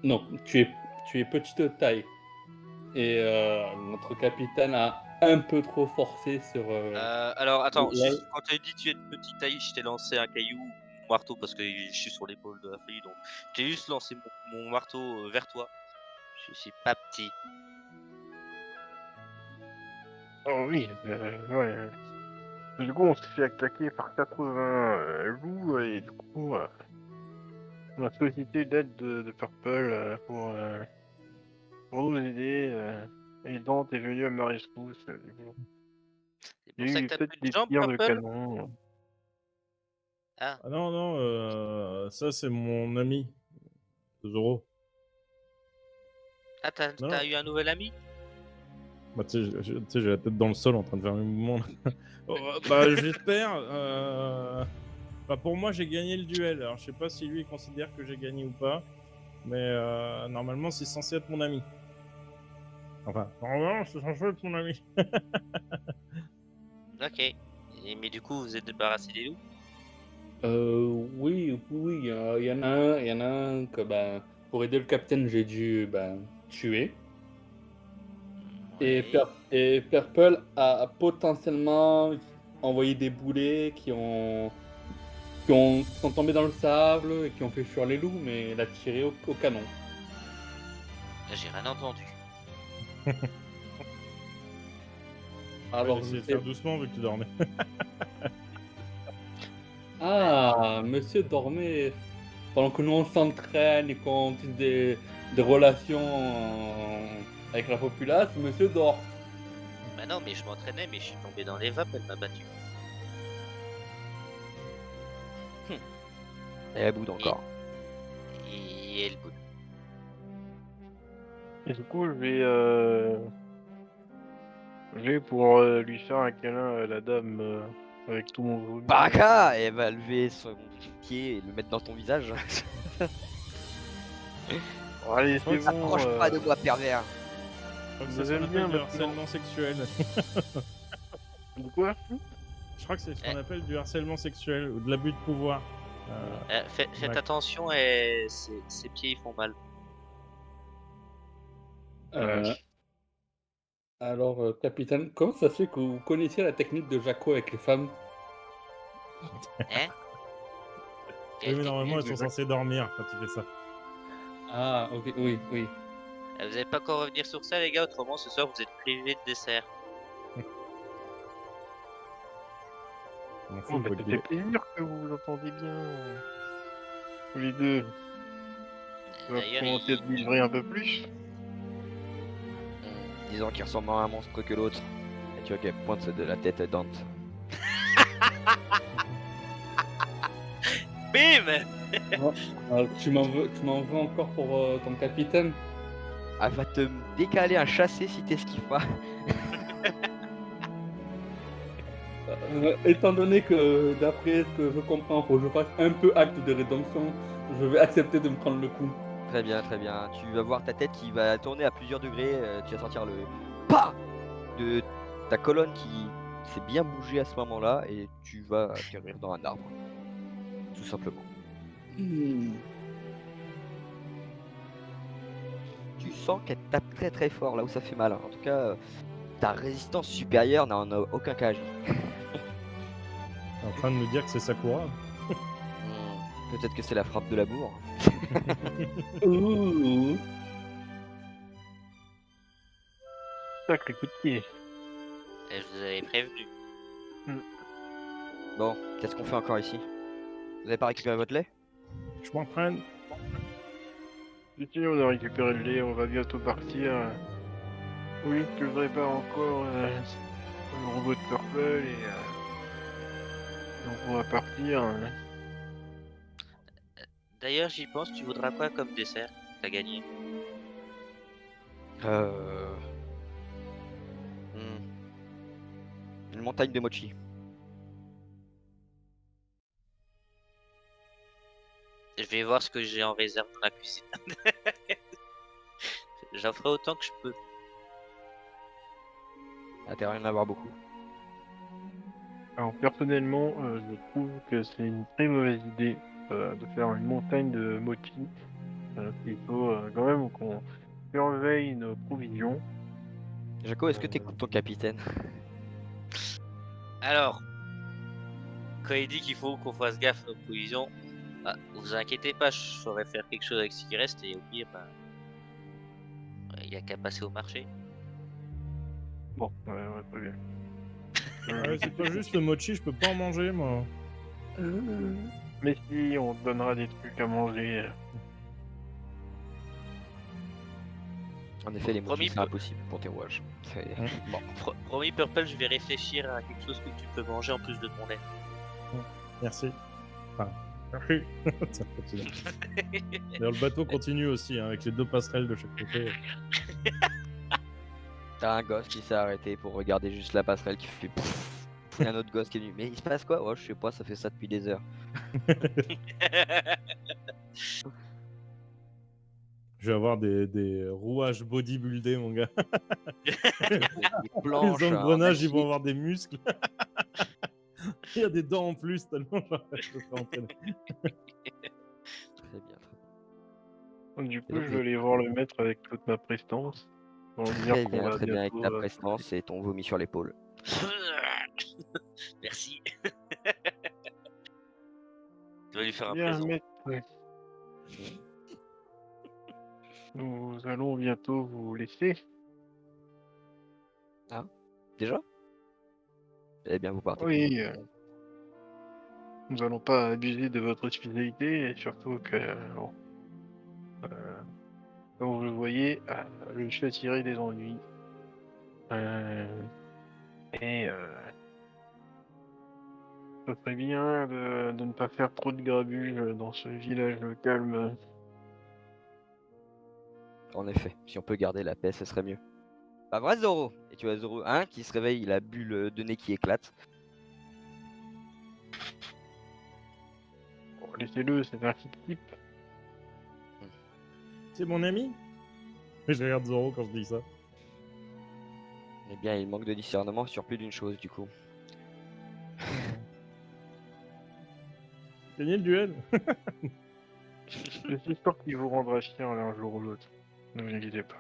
Non, tu es petite taille. Et notre capitaine a un peu trop forcé sur. Alors, attends, Ouais. quand t'as dit tu es de petite taille, je t'ai lancé un caillou ou mon marteau parce que je suis sur l'épaule de la feuille, donc j'ai juste lancé mon marteau vers toi. Je suis pas petit. Oh oui, ouais. Du coup, on s'est fait attaquer par 80 loups et du coup, on a sollicité l'aide de Purple pour nous aider. Et Dante est venu à ma rescousse. Du coup. C'est Il pour y a ça que eu t'as peut-être plus de des jambes, tirs de Purple? canon. Ah, Ah non, ça c'est mon ami, Zoro. ah Non, t'as eu un nouvel ami? bah, tu sais, j'ai la tête dans le sol en train de faire un mouvement. Oh, bah, j'espère. Bah, pour moi, j'ai gagné le duel. Alors, je sais pas si lui il considère que j'ai gagné ou pas, mais normalement, c'est censé être mon ami. Enfin, normalement, c'est censé être mon ami. Ok. Mais du coup, vous êtes débarrassé des loups? Oui, oui, il y en a un que, ben, pour aider le capitaine, j'ai dû, ben, tuer. Et, Ouais. et Purple a potentiellement envoyé des boulets qui sont tombés dans le sable et qui ont fait fuir les loups, mais il a tiré au canon. J'ai rien entendu. Alors, Essayer je de sais... faire doucement vu que tu dormais. Ah, monsieur dormait pendant que nous on s'entraîne et qu'on tisse des relations avec la populace, monsieur dort. Bah non, mais je m'entraînais, mais je suis tombé dans les vapes, elle m'a battu. Et elle boude encore. Et elle boude. Et du coup, je vais pour lui faire un câlin à la dame avec tout mon volume. Baka! Et elle va lever son pied et le mettre dans ton visage. Bon, allez, crois c'est que bon. Approche pas de moi, pervers. Je crois que Vous c'est ce qu'on aimez appelle bien du maintenant. harcèlement sexuel. De quoi? Je crois que c'est ce qu'on Eh. appelle du harcèlement sexuel ou de l'abus de pouvoir. Faites Ouais. attention, et ses pieds ils font mal. Euh, alors, capitaine, comment ça se fait que vous connaissiez la technique de Jaco avec les femmes? Hein? Oui, Quelle mais normalement, elles technique? sont censées dormir quand tu fais ça. Ah, ok, oui, oui. Vous n'allez pas encore revenir sur ça, les gars, autrement ce soir vous êtes privés de dessert. Je m'en fous, Oh, je bah, vois ça que fait des- plaisir que vous vous entendez bien. Tous les deux. On va D'ailleurs, commencer à te livrer un peu plus. Disons qu'il ressemble moins à un monstre que l'autre. Et tu vois qu'elle pointe de la tête Dante. Bim! Tu m'en veux encore pour ton capitaine? Elle va te décaler un chassé si t'esquives pas. Étant donné que, d'après ce que je comprends, faut que je fasse un peu acte de rédemption, je vais accepter de me prendre le coup. Très bien, très bien. Tu vas voir ta tête qui va tourner à plusieurs degrés. Tu vas sentir le pas de ta colonne qui s'est bien bougée à ce moment-là et tu vas atterrir dans un arbre. Tout simplement. Tu sens qu'elle tape très très fort là où ça fait mal. En tout cas, ta résistance supérieure n'en a aucun cas agi. T'es en train de nous dire que c'est Sakura. Peut-être que c'est la frappe de l'amour. Ouh. Sacré coup de pied. Je vous avais prévenu. Bon, qu'est-ce qu'on fait encore ici? Vous avez pas récupéré votre lait? Je m'entraîne. Si, on a récupéré le lait, on va bientôt partir. Oui, je prépare encore le robot de Purple et donc on va partir. D'ailleurs, j'y pense, tu voudras quoi comme dessert? T'as gagné. Une montagne de mochi. Je vais voir ce que j'ai en réserve dans la cuisine. J'en ferai autant que je peux. Ah, t'as rien à avoir beaucoup. Alors personnellement, je trouve que c'est une très mauvaise idée de faire une montagne de mochi. Il faut quand même qu'on surveille nos provisions. Jaco, est-ce que t'écoutes ton capitaine? Alors, quand il dit qu'il faut qu'on fasse gaffe à nos provisions, bah, vous inquiétez pas, je saurais faire quelque chose avec ce qui reste et au pire, bah, il y a qu'à passer au marché. Bon, ouais, très bien. Ah ouais, c'est pas juste le mochi, je peux pas en manger moi. Mais si, on te donnera des trucs à manger. En effet, les Promis, mochis, c'est impossible pour tes rouages. C'est- Bon, promis Purple, je vais réfléchir à quelque chose que tu peux manger en plus de ton lait. Merci. Enfin, merci. Ça continue. D'ailleurs, le bateau continue aussi, hein, avec les deux passerelles de chaque côté. T'as un gosse qui s'est arrêté pour regarder juste la passerelle qui fait pouf. Il y a un autre gosse qui est venu. Mais il se passe quoi? Oh, je sais pas, ça fait ça depuis des heures. Je vais avoir des rouages bodybuildés, mon gars. Des planches, Les en engrenages, ils vont acier. avoir des muscles. Il y a des dents en plus, tellement je serai entraîné. Très bien, très bien. Donc, du Et coup, donc, je vous vais êtes- aller voir le maître avec toute ma prestance. Pour dire Très qu'on bien, va très bien avec ta bientôt. prestance et ton vomi sur l'épaule. Merci. Tu vas lui faire un Bien, présent. maître. Nous allons bientôt vous laisser. Déjà? Eh bien, vous partez quand? Oui, nous n'allons pas abuser de votre hospitalité, et surtout que, bon, euh, comme vous le voyez, je suis attiré des ennuis. Euh, et ça serait bien de ne pas faire trop de grabuge dans ce village calme. En effet, si on peut garder la paix, ce serait mieux. Pas vrai, Zoro? Et tu vois Zoro 1 qui se réveille, il a bulle de nez qui éclate. Bon, laissez-le, c'est un type. C'est mon ami. Je regarde Zoro quand je dis ça. Eh bien, il manque de discernement sur plus d'une chose, du coup. Gagner le duel. Je suis sûr qu'il vous rendra fier un jour ou l'autre. Ne vous inquiétez pas.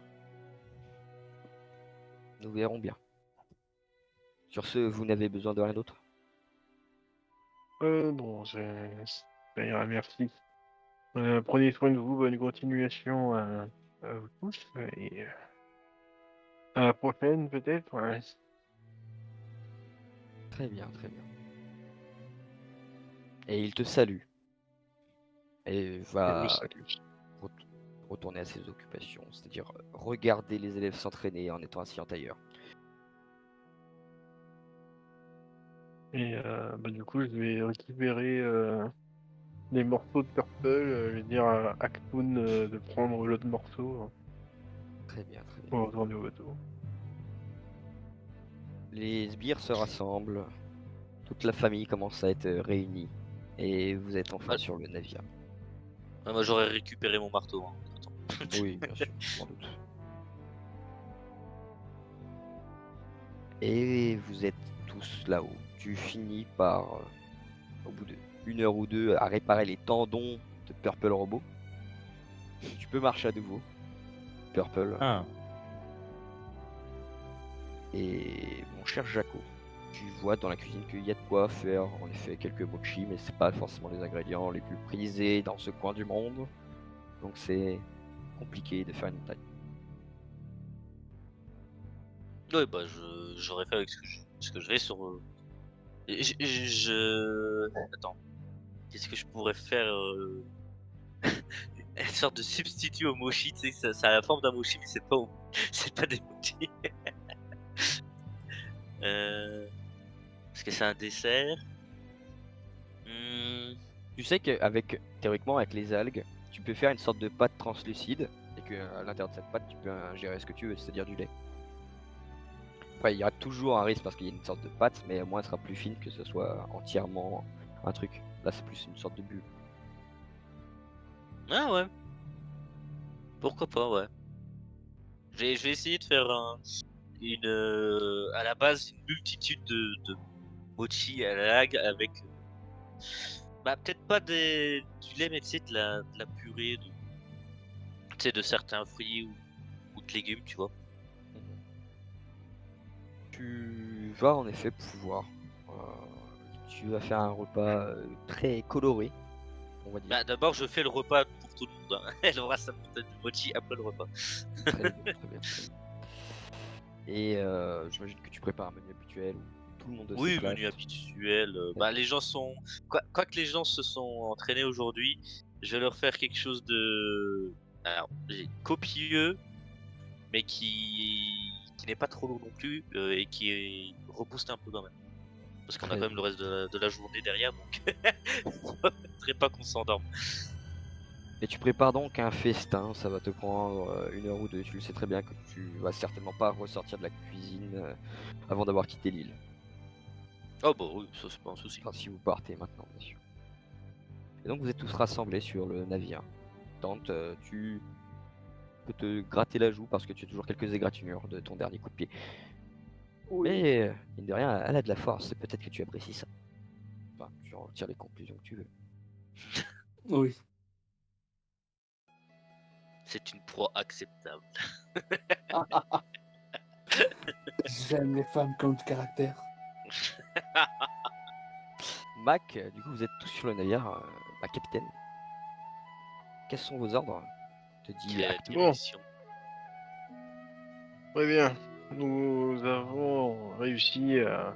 Nous verrons bien. Sur ce, vous n'avez besoin de rien d'autre? Non, ça ira, merci. Prenez soin de vous, bonne continuation à vous tous, et à la prochaine peut-être. Ouais. Très bien, très bien. Et il te salue. Et Je va salue. ret- retourner à ses occupations, c'est-à-dire regarder les élèves s'entraîner en étant assis en tailleur. Et du coup, je vais récupérer des morceaux de Purple. Je vais dire à Aktoon de prendre l'autre morceau Très bien, très bien. pour retourner au bateau. Les sbires se rassemblent, toute la famille commence à être réunie, et vous êtes enfin Ouais. sur le navire. Ouais, moi j'aurais récupéré mon marteau. Hein. Attends. Oui, bien sûr, sans doute. Et vous êtes tous là-haut. Tu finis par, au bout d'une heure ou deux, à réparer les tendons de Purple Robot. Tu peux marcher à nouveau, Purple. Ah, Et mon cher Jaco, tu vois dans la cuisine qu'il y a de quoi faire en effet quelques mochi, mais c'est pas forcément les ingrédients les plus prisés dans ce coin du monde. Donc c'est compliqué de faire une taille. Ouais, bah j'aurais fait avec ce que je vais sur. Attends. Qu'est-ce que je pourrais faire une sorte de substitut au mochi, tu sais, ça a la forme d'un mochi, mais c'est pas des mochi. Est-ce que c'est un dessert? Hmm, Tu sais qu'avec, théoriquement, avec les algues, tu peux faire une sorte de pâte translucide, et qu'à l'intérieur de cette pâte, tu peux ingérer ce que tu veux, c'est-à-dire du lait. Après, il y aura toujours un risque parce qu'il y a une sorte de pâte, mais au moins elle sera plus fine que ce soit entièrement un truc. Là, c'est plus une sorte de bulle. Ah ouais, pourquoi pas, ouais. Je vais essayer de faire à la base une multitude de mochi à la lag avec, bah peut-être pas du lait, mais tu sais, de la purée, tu sais, de certains fruits ou de légumes, tu vois. Tu vas en effet pouvoir. euh, Tu vas faire un repas très coloré, on va dire. Bah d'abord je fais le repas pour tout le monde, hein. Elle aura sa montagne de mochi après le repas. Très bien, très bien, très bien. Et j'imagine que tu prépares un menu habituel où tout le monde Oui, s'éclate. menu habituel. Bah, les gens sont. Quoi que les gens se sont entraînés aujourd'hui, je vais leur faire quelque chose de. Alors, copieux, mais qui n'est pas trop lourd non plus et qui est rebooste un peu quand même. Parce qu'on a Très quand même le reste de la journée derrière, donc faudrait pas qu'on s'endorme. Et tu prépares donc un festin, ça va te prendre une heure ou deux. Tu le sais très bien que tu vas certainement pas ressortir de la cuisine avant d'avoir quitté l'île. Oh bah oui, ça c'est pas un souci. Enfin, si vous partez maintenant, bien sûr. Et donc vous êtes tous rassemblés sur le navire. Tante, tu peux te gratter la joue parce que tu as toujours quelques égratignures de ton dernier coup de pied. Mais, mine de rien, elle a de la force, et peut-être que tu apprécies ça. Enfin, tu en tires les conclusions que tu veux. Oui. C'est une proie acceptable. J'aime les femmes comme du caractère. Mac, du coup, vous êtes tous sur le navire, capitaine. Quels sont vos ordres? Te dit Quelle est la Actou. direction? Très bien. Nous avons réussi à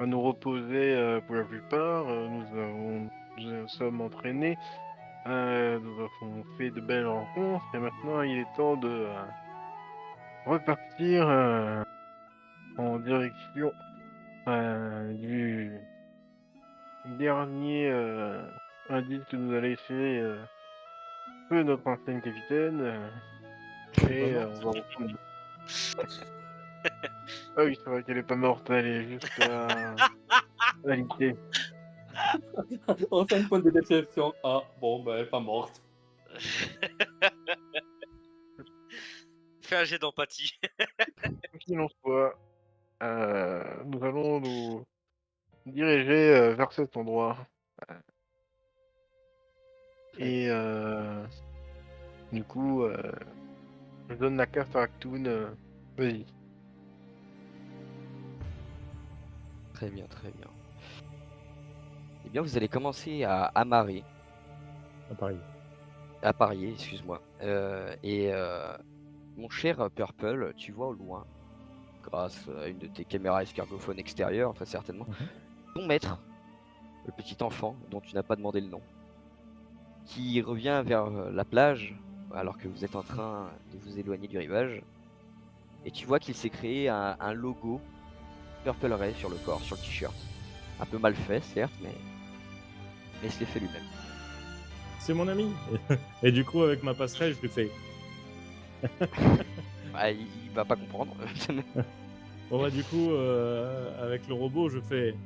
nous reposer pour la plupart. Nous sommes entraînés. Nous avons fait de belles rencontres. Et maintenant, il est temps de repartir en direction du dernier indice que nous a laissé peu notre ancien capitaine. Et pas on va reprendre. Ah oui, c'est vrai qu'elle est pas morte, elle est juste alitée. En 5 points de déception. Ah, bon, ben, elle est pas morte. Fais un jet d'empathie. Quoi qu'il en soit, nous allons nous diriger vers cet endroit. Et du coup, je donne la carte à Actoon. Vas-y. Très bien, très bien. Eh bien, vous allez commencer à amarrer, À Paris. à parier, excuse-moi. Mon cher Purple, tu vois au loin, grâce à une de tes caméras escargophones extérieures, très certainement, ton maître, le petit enfant dont tu n'as pas demandé le nom, qui revient vers la plage alors que vous êtes en train de vous éloigner du rivage. Et tu vois qu'il s'est créé un logo Purple Ray sur le corps, sur le t-shirt. Un peu mal fait, certes, mais il se l'est fait lui-même. C'est mon ami. Et du coup, avec ma passerelle, je lui fais. Ah, il va pas comprendre. Bon, bah, du coup, avec le robot, je fais.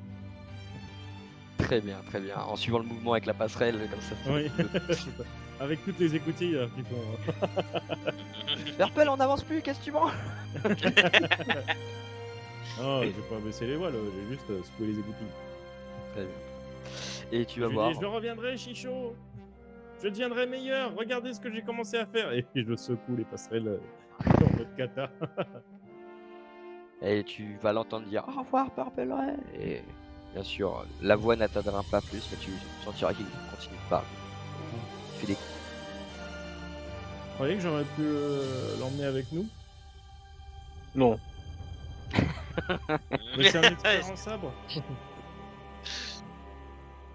Très bien, très bien. En suivant le mouvement avec la passerelle, comme ça. Oui. Avec toutes les écoutilles qui font. Purple, on n'avance plus, qu'est-ce que tu manges? Non, j'ai pas baissé les voiles, j'ai juste secoué les écoutilles. Très bien. Et tu vas Je lui voir. dis, je reviendrai, Chicho. Je deviendrai meilleur. Regardez ce que j'ai commencé à faire. Et puis je secoue les passerelles en mode kata. Et tu vas l'entendre dire au revoir, Purple Ray. Et bien sûr, la voix n'atteindra pas plus, mais tu sentiras qu'il continue de parler. Il fait des coups. Vous croyez que j'aurais pu l'emmener avec nous? Non. Mais c'est un expert en sabre.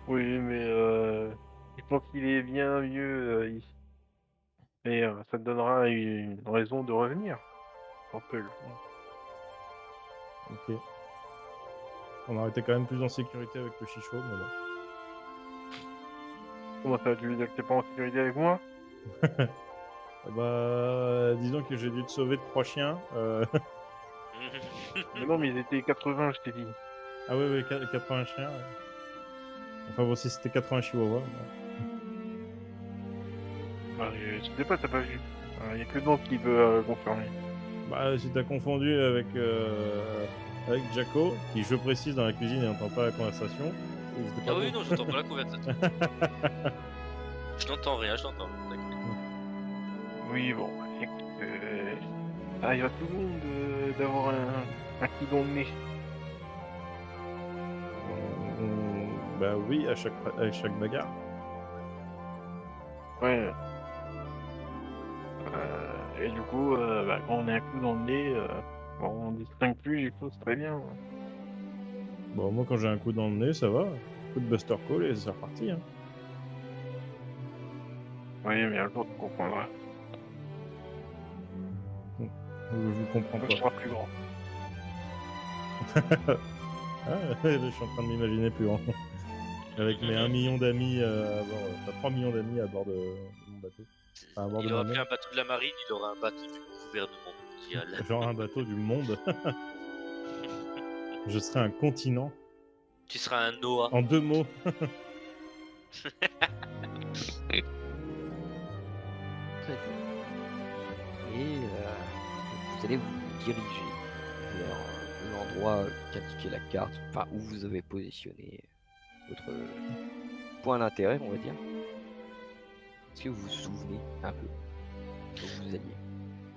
Oui, mais je pense qu'il est bien mieux ici. Et ça te donnera une raison de revenir. Purple. Ok. On aurait été quand même plus en sécurité avec le Chicho, mais bon. Comment ça, tu veux dire que t'es pas en sécurité avec moi? Bah, disons que j'ai dû te sauver de 3 chiens. Mais non, mais ils étaient 80, je t'ai dit. Ah ouais, 80 chiens. Ouais. Enfin bon, si c'était 80 chihuahuas. Bah, je sais pas, t'as pas vu. Il y a que donc qui peut confirmer. Bah, si t'as confondu avec Jaco, qui, je précise, dans la cuisine et n'entend pas la conversation. Ah oui, non, j'entends pas la conversation. Je n'entends rien, je n'entends rien. Oui, bon, écoute, ça arrive à tout le monde d'avoir un coup dans le nez. Bah oui, à chaque bagarre. Ouais. Et du coup, quand on a un coup dans le nez, on distingue plus les choses très bien. Bon, moi, quand j'ai un coup dans le nez, ça va. Coup de Buster Call et c'est reparti. Hein. Oui, mais un jour tu comprendras. Je vous comprends Quand pas. tu seras plus grand. Ah, je suis en train de m'imaginer plus grand. Avec mes 1 million d'amis à bord, 3 millions d'amis à bord de mon bateau. Enfin, à bord Il de aura mon plus monde. un bateau de la marine, il aura un bateau du gouvernement mondial. Genre un bateau du monde. Je serai un continent. Tu seras un Noah. En 2 mots. Très bien. Et vous allez vous diriger vers l'endroit qu'indiquait la carte, enfin où vous avez positionné votre point d'intérêt, on va dire. Est-ce que vous vous souvenez un peu où vous alliez?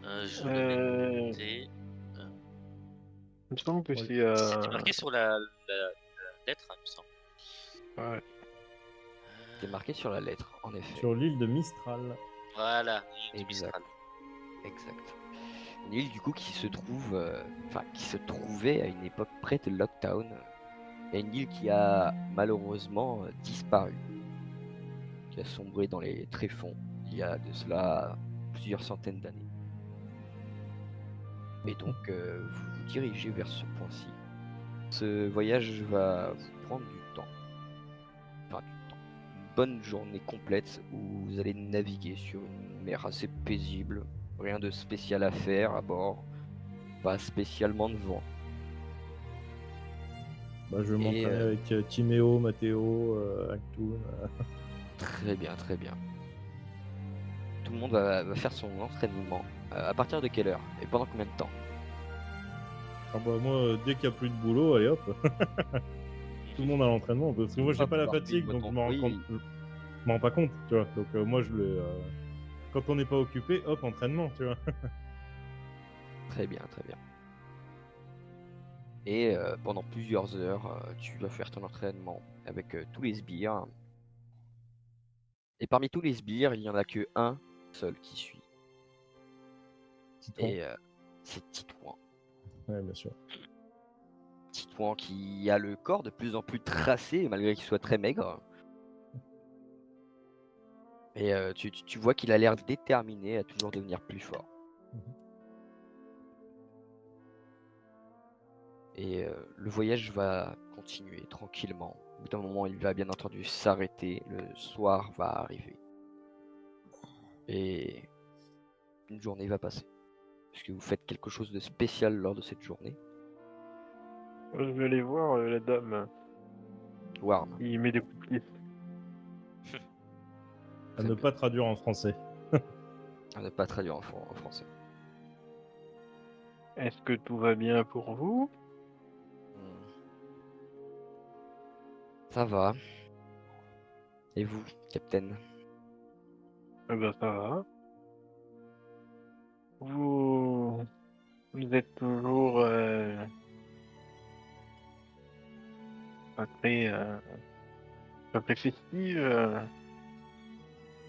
Je le Euh, mettais. il me semble que Oui. c'est C'était marqué sur la lettre, hein, il me semble. ouais. C'est marqué sur la lettre, en effet. Sur l'île de Mistral. Voilà, l'île du Exact. Mistral. Exact. Une île du coup qui se trouve, qui se trouvait à une époque près de Locktown. Et une île qui a malheureusement disparu, qui a sombré dans les tréfonds il y a de cela plusieurs centaines d'années. Et donc vous vous dirigez vers ce point-ci. Ce voyage va vous prendre du temps. Enfin du temps. Une bonne journée complète où vous allez naviguer sur une mer assez paisible. Rien de spécial à faire à bord. Pas spécialement de vent. Bah, je vais Et, m'entraîner avec Timéo, Matteo, Actun. Très bien, très bien. Tout le monde va faire son entraînement. À partir de quelle heure? Et pendant combien de temps? Ah bah moi, dès qu'il n'y a plus de boulot, allez hop, tout le monde à l'entraînement. Parce que moi, j'ai Va pas la falloir payer fatigue, donc votre je me rends compte, employé. je me rends pas compte, tu vois. Donc moi, quand on n'est pas occupé, hop, entraînement, tu vois. Très bien, très bien. Et pendant plusieurs heures, tu vas faire ton entraînement avec tous les sbires. Et parmi tous les sbires, il n'y en a que un seul qui suit. Titouan. Et c'est Titouan. Ouais, bien sûr. Titouan qui a le corps de plus en plus tracé, malgré qu'il soit très maigre. Et tu vois qu'il a l'air déterminé à toujours devenir plus fort. Et le voyage va continuer tranquillement. Au bout d'un moment, il va bien entendu s'arrêter. Le soir va arriver. Et une journée va passer. Est-ce que vous faites quelque chose de spécial lors de cette journée? Je vais aller voir la dame Warm. qui met des coups de pied. À Très ne bien. pas traduire en français. On n'a pas traduit en français. Est-ce que tout va bien pour vous? Hmm. Ça va. Et vous, Capitaine? Eh ben ça va. Vous êtes toujours pas très, pas très festive.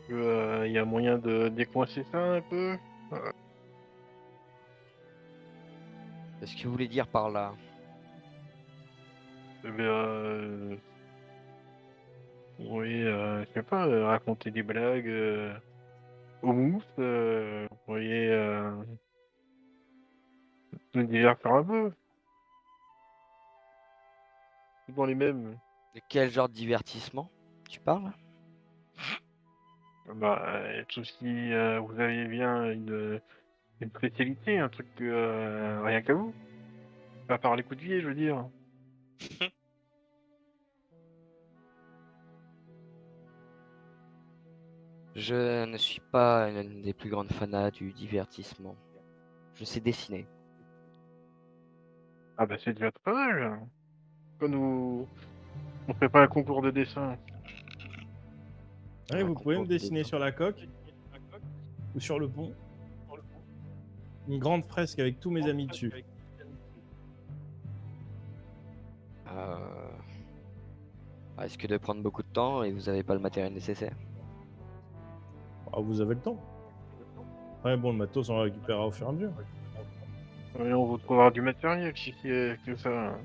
Il y a moyen de décoincer ça un peu. Qu'est-ce que vous voulez dire par là? Eh ben, oui, je sais pas, raconter des blagues au mousse. Vous pourriez nous divertir un peu. Dans les mêmes. De quel genre de divertissement tu parles? Bah, sauf si vous avez bien une spécialité, un truc rien qu'à vous. À part les coups de pied, je veux dire. Je ne suis pas une des plus grandes fanas du divertissement. Je sais dessiner. Ah bah c'est déjà pas mal. Quand nous on fait pas un concours de dessin. Allez, Un vous pouvez me concours de dessiner dessin. sur la coque ou sur le pont une grande fresque avec tous mes amis dessus. Risque de prendre beaucoup de temps et vous avez pas le matériel nécessaire. Ah, vous avez le temps. Ouais, bon, le matos, on le récupérera au fur et à mesure. Ouais, on vous trouvera du matériel si c'est que ça.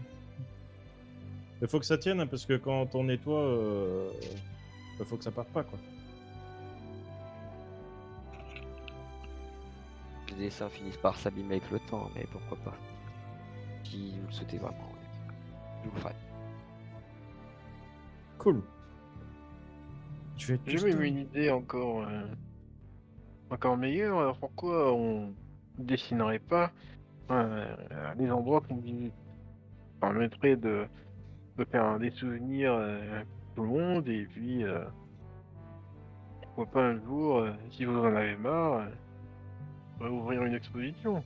Il faut que ça tienne, hein, parce que quand on nettoie, faut que ça parte pas, quoi. Les dessins finissent par s'abîmer avec le temps, mais pourquoi pas. Si vous le souhaitez vraiment, je vous le ferai. Cool. Je vais être J'ai même custom. une idée encore meilleure. Alors pourquoi on dessinerait pas les endroits qu'on visite? Ça permettrait de faire des souvenirs pour tout le monde et puis pourquoi pas un jour, si vous en avez marre, on va ouvrir une exposition.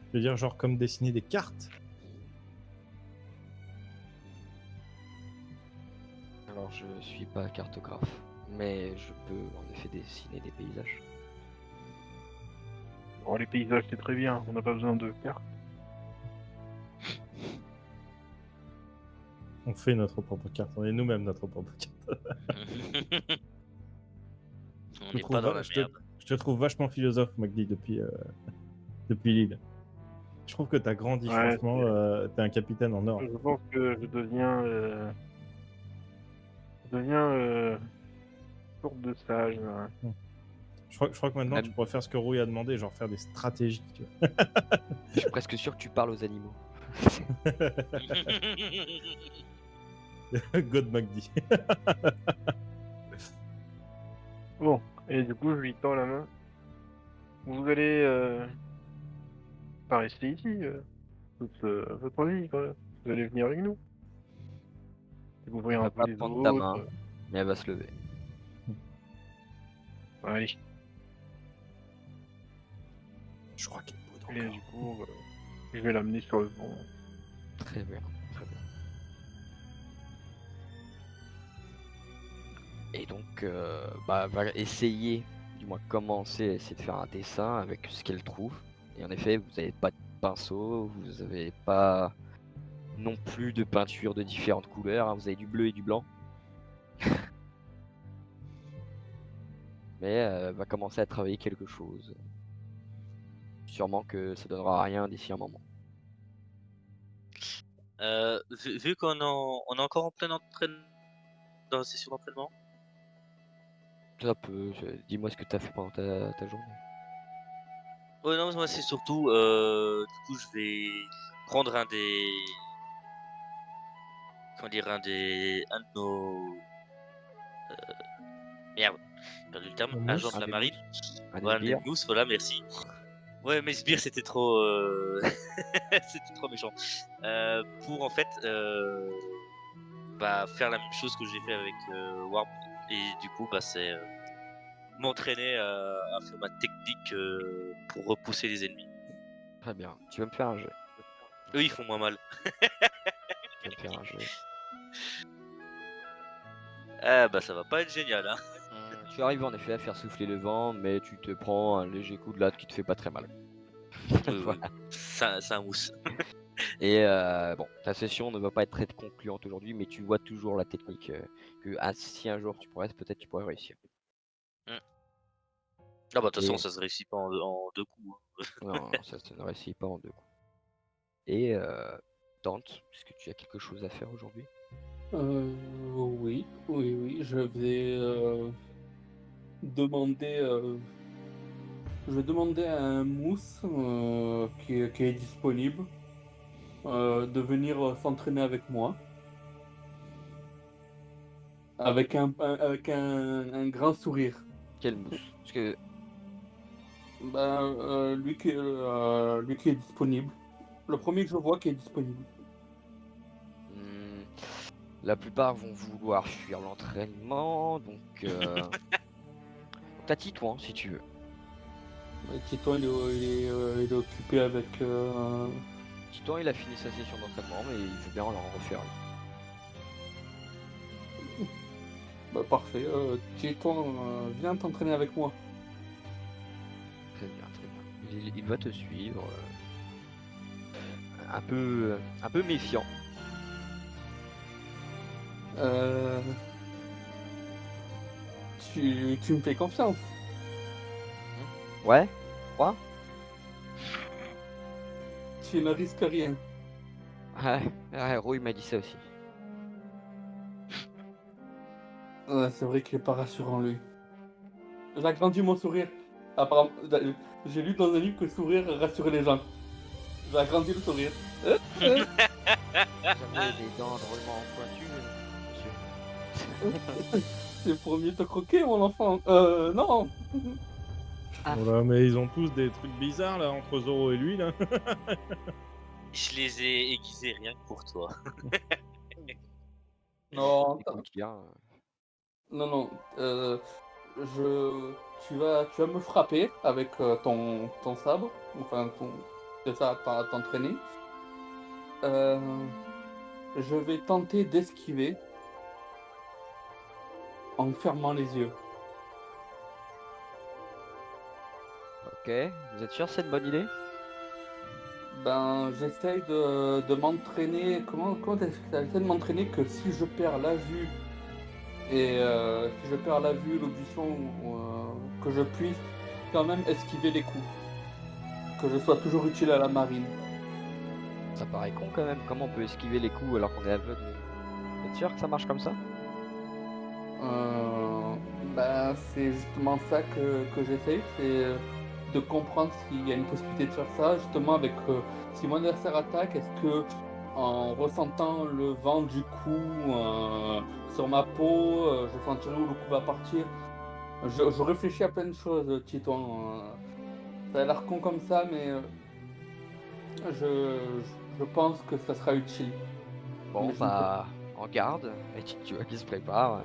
Je veux dire, genre comme dessiner des cartes. Alors je suis pas cartographe, mais je peux en effet dessiner des paysages. Bon, les paysages, c'est très bien, on n'a pas besoin de cartes. On fait notre propre carte, on est nous-mêmes notre propre carte. On Je n'est trouve pas dans va- la je te, merde. je te trouve vachement philosophe, Magdi, depuis l'île. Je trouve que t'as grandi, Ouais, franchement, t'es un capitaine en or. je pense que je deviens sorte de sage. Ouais. Je crois que maintenant, Même- tu pourrais faire ce que Rouille a demandé, genre faire des stratégies. Tu vois. Je suis presque sûr que tu parles aux animaux. God Magdi. Bon, et du coup, je lui tends la main. Vous allez pas rester ici toute votre vie, quoi. Vous allez venir avec nous. Découvrir Elle un va peu pas les prendre ta main, autres. mais elle va se lever. Allez. Je crois qu'il boude Et encore. du coup, je vais l'amener sur le pont. Très bien, très bien. Et donc, va essayer, du moins commencer à essayer de faire un dessin avec ce qu'elle trouve. Et en effet, vous n'avez pas de pinceau, vous n'avez pas non plus de peinture de différentes couleurs, hein, vous avez du bleu et du blanc. Mais va commencer à travailler quelque chose. Sûrement que ça donnera rien d'ici un moment. Vu on est encore en plein entraînement, dans la session d'entraînement. Ça peut, dis-moi ce que tu as fait pendant ta journée. Ouais, non, moi c'est surtout, du coup, je vais prendre comment dire, un de nos, merde, j'ai perdu le terme, Un agents mousse. de la Un marine. Un Voilà, sbire. Nemnous, voilà, merci. Ouais, mais sbire, c'était trop, c'était trop méchant. Pour en fait, faire la même chose que j'ai fait avec Warp, et du coup, c'est m'entraîner à faire ma technique pour repousser les ennemis. Très bien. Tu vas me faire un jet. Eux, ils font moins mal. Tu vas me faire un jet. Ah bah ça va pas être génial, hein. Tu arrives en effet à faire souffler le vent, mais tu te prends un léger coup de latte qui te fait pas très mal. Oui, Voilà. c'est un mousse. Et bon, ta session ne va pas être très concluante aujourd'hui, mais tu vois toujours la technique que si un jour tu progresses, peut-être tu pourrais réussir. Ah bah de toute façon, Et ça se réussit pas en deux coups, hein. non, ça ne réussit pas en deux coups. Et Dante, est-ce que tu as quelque chose à faire aujourd'hui? Oui, je vais demander. Je vais demander à un mousse qui est disponible de venir s'entraîner avec moi. Avec un grand sourire. Quelle mousse? Parce que Lui qui est disponible. Le premier que je vois qui est disponible. la plupart vont vouloir fuir l'entraînement, donc t'as Titouan si tu veux. Titon, il est occupé avec. Titouan, il a fini sa session d'entraînement, mais il veut bien en refaire une. Parfait. Titon, viens t'entraîner avec moi. Très bien, très bien. Il va te suivre. Un peu méfiant. Tu me fais confiance. Ouais? Quoi? Tu ne risques rien. Ouais, Roy m'a dit ça aussi. Ouais, c'est vrai qu'il est pas rassurant, lui. J'ai agrandi mon sourire. Apparemment, j'ai lu dans un livre que sourire rassurait les gens. J'ai agrandi le sourire. Vous avez des dents drôlement pointues, monsieur. C'est pour mieux te croquer, mon enfant. Non. Ah. Voilà, mais ils ont tous des trucs bizarres là entre Zoro et lui là. Je les ai aiguisés rien que pour toi. Non, Écoute bien. non. Tu vas me frapper avec ton sabre. Enfin, c'est ça, t'entraîner. Je vais tenter d'esquiver en fermant les yeux. Ok. Ok, vous êtes sûr que c'est une bonne idée? Ben, j'essaye de m'entraîner. Comment t'expliques ça? J'essaie de m'entraîner que si je perds la vue et si je perds la vue, l'audition, que je puisse quand même esquiver les coups. Que je sois toujours utile à la marine. Ça paraît con quand même, comment on peut esquiver les coups alors qu'on est aveugle? Vous êtes sûr que ça marche comme ça? Euh, Ben, c'est justement ça que j'essaye, c'est de comprendre s'il y a une possibilité de faire ça, justement avec si mon adversaire attaque, est-ce que en ressentant le vent du coup sur ma peau, je sentirai où le coup va partir. Je réfléchis à plein de choses, Titouan. Ça a l'air con comme ça, mais je pense que ça sera utile. Bon, Mais je ne sais bah, en garde, et tu vois qu'il se prépare.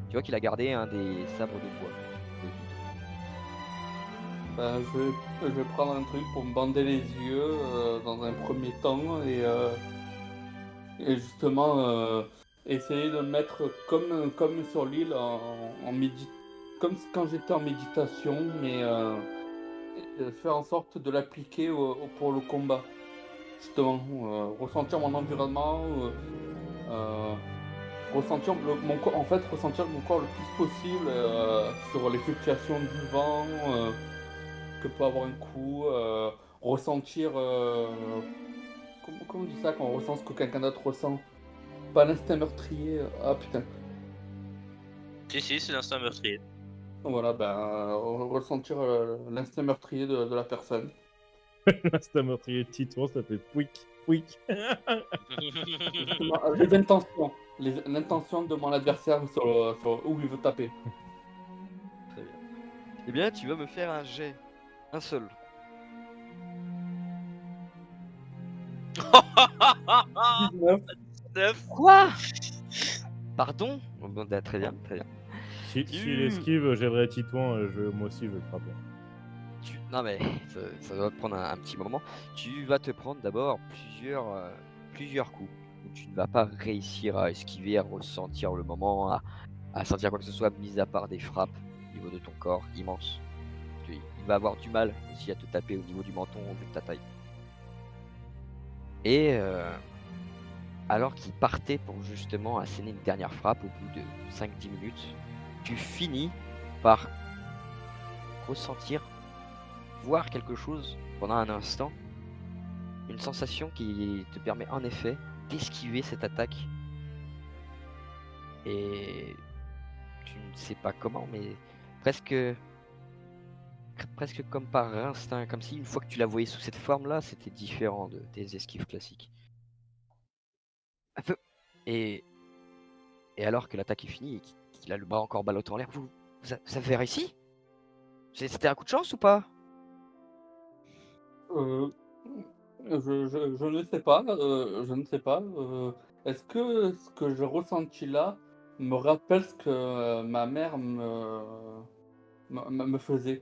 Tu vois qu'il a gardé un des sabres de bois. Ben, je vais prendre un truc pour me bander les yeux dans un premier temps et justement essayer de me mettre comme sur l'île comme quand j'étais en méditation, mais faire en sorte de l'appliquer pour le combat. Justement, ressentir mon environnement, euh, ressentir en fait ressentir mon corps le plus possible sur les fluctuations du vent. Que peut avoir un coup, ressentir. Comment on dit ça quand on ressent ce que quelqu'un d'autre ressent? Pas l'instinct meurtrier. Ah putain. Si, c'est l'instinct meurtrier. Voilà, ben, ressentir l'instinct meurtrier de la personne. C'est un meurtrier de Titouan, ça fait pouic, pouic. Justement, les intentions. L'intention de mon adversaire sur où il veut taper. Très bien. Eh bien, tu vas me faire un jet. Un seul. 19. 9. Quoi? Pardon? Oh, bon, très bien, très bien. S'il esquive, j'aimerais Titouan, moi aussi je vais le frapper. Non mais, ça va prendre un petit moment. Tu vas te prendre d'abord plusieurs coups. Donc, tu ne vas pas réussir à esquiver, à ressentir le moment, à sentir quoi que ce soit, mis à part des frappes au niveau de ton corps immense. Parce qu'il va avoir du mal aussi à te taper au niveau du menton vu de ta taille. Et alors qu'il partait pour justement asséner une dernière frappe au bout de 5-10 minutes, tu finis par ressentir, voir quelque chose pendant un instant, une sensation qui te permet en effet d'esquiver cette attaque. Et tu ne sais pas comment, mais presque comme par instinct, comme si une fois que tu la voyais sous cette forme-là, c'était différent de tes esquives classiques. Un peu. Et alors que l'attaque est finie et qu'il a le bras encore ballotté en l'air, vous avez réussi? C'était un coup de chance ou pas? Euh, je ne sais pas. Je ne sais pas. Est-ce que ce que j'ai ressenti là me rappelle ce que ma mère me faisait?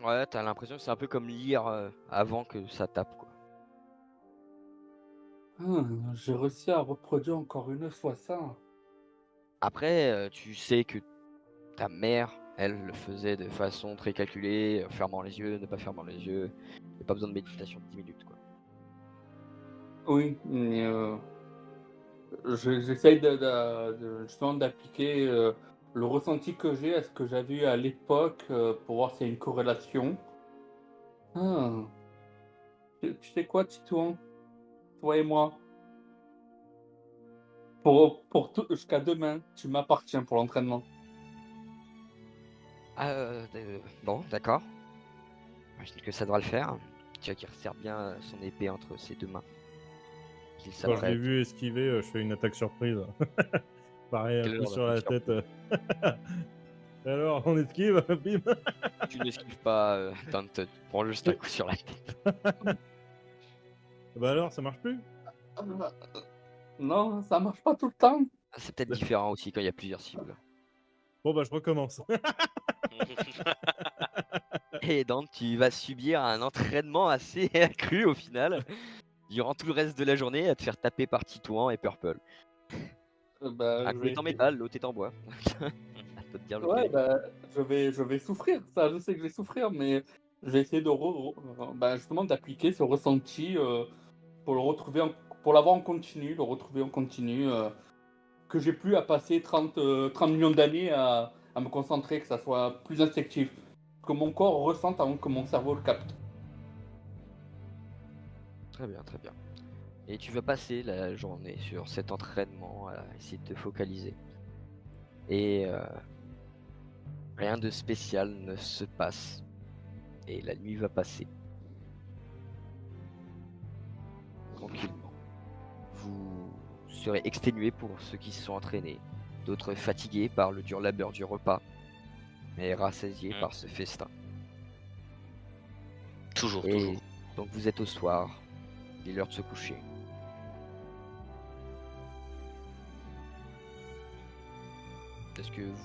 Ouais, t'as l'impression que c'est un peu comme lire avant que ça tape, quoi. J'ai réussi à reproduire encore une fois ça. Après, tu sais que ta mère, elle le faisait de façon très calculée, fermant les yeux, ne pas fermant les yeux. Il n'y a pas besoin de méditation de 10 minutes, quoi. Oui, mais j'essaye justement d'appliquer le ressenti que j'ai à ce que j'avais eu à l'époque pour voir s'il y a une corrélation. Ah, tu sais quoi, Titouan? Toi et moi, pour tout, jusqu'à demain, tu m'appartiens pour l'entraînement. Bon, d'accord. J'imagine que ça devra le faire. Tu vois qu'il resserre bien son épée entre ses deux mains. Qu'il Quand je l'ai s'apprête. vu esquiver, je fais une attaque surprise. Pareil, un Quel coup genre sur la d'attaque tête. Et alors, on esquive, bim. Tu n'esquives pas, Dante, tu prends juste un coup sur la tête. Bah alors, ça marche plus? Non, ça marche pas tout le temps. C'est peut-être différent aussi quand il y a plusieurs cibles. Bon bah je recommence. Et Dante, tu vas subir un entraînement assez accru au final, durant tout le reste de la journée, à te faire taper par Titouan et Purple. Bah, Un je coup vais est en essayer. métal, l'autre est en bois. dois te dire Ouais, lequel. bah, je vais souffrir, ça, je sais que je vais souffrir, mais je vais essayer de bah, justement d'appliquer ce ressenti pour le retrouver, pour l'avoir en continu, le retrouver en continu, que j'ai plus à passer 30 millions d'années à me concentrer, que ça soit plus instinctif, que mon corps ressente avant que mon cerveau le capte. Très bien, très bien. Et tu vas passer la journée sur cet entraînement à essayer de te focaliser. Et rien de spécial ne se passe. Et la nuit va passer. Tranquillement. Vous serez exténués pour ceux qui se sont entraînés. D'autres fatigués par le dur labeur du repas. Mais rassasiés par ce festin. Toujours, Et toujours. donc vous êtes au soir. Il est l'heure de se coucher. Est-ce que vous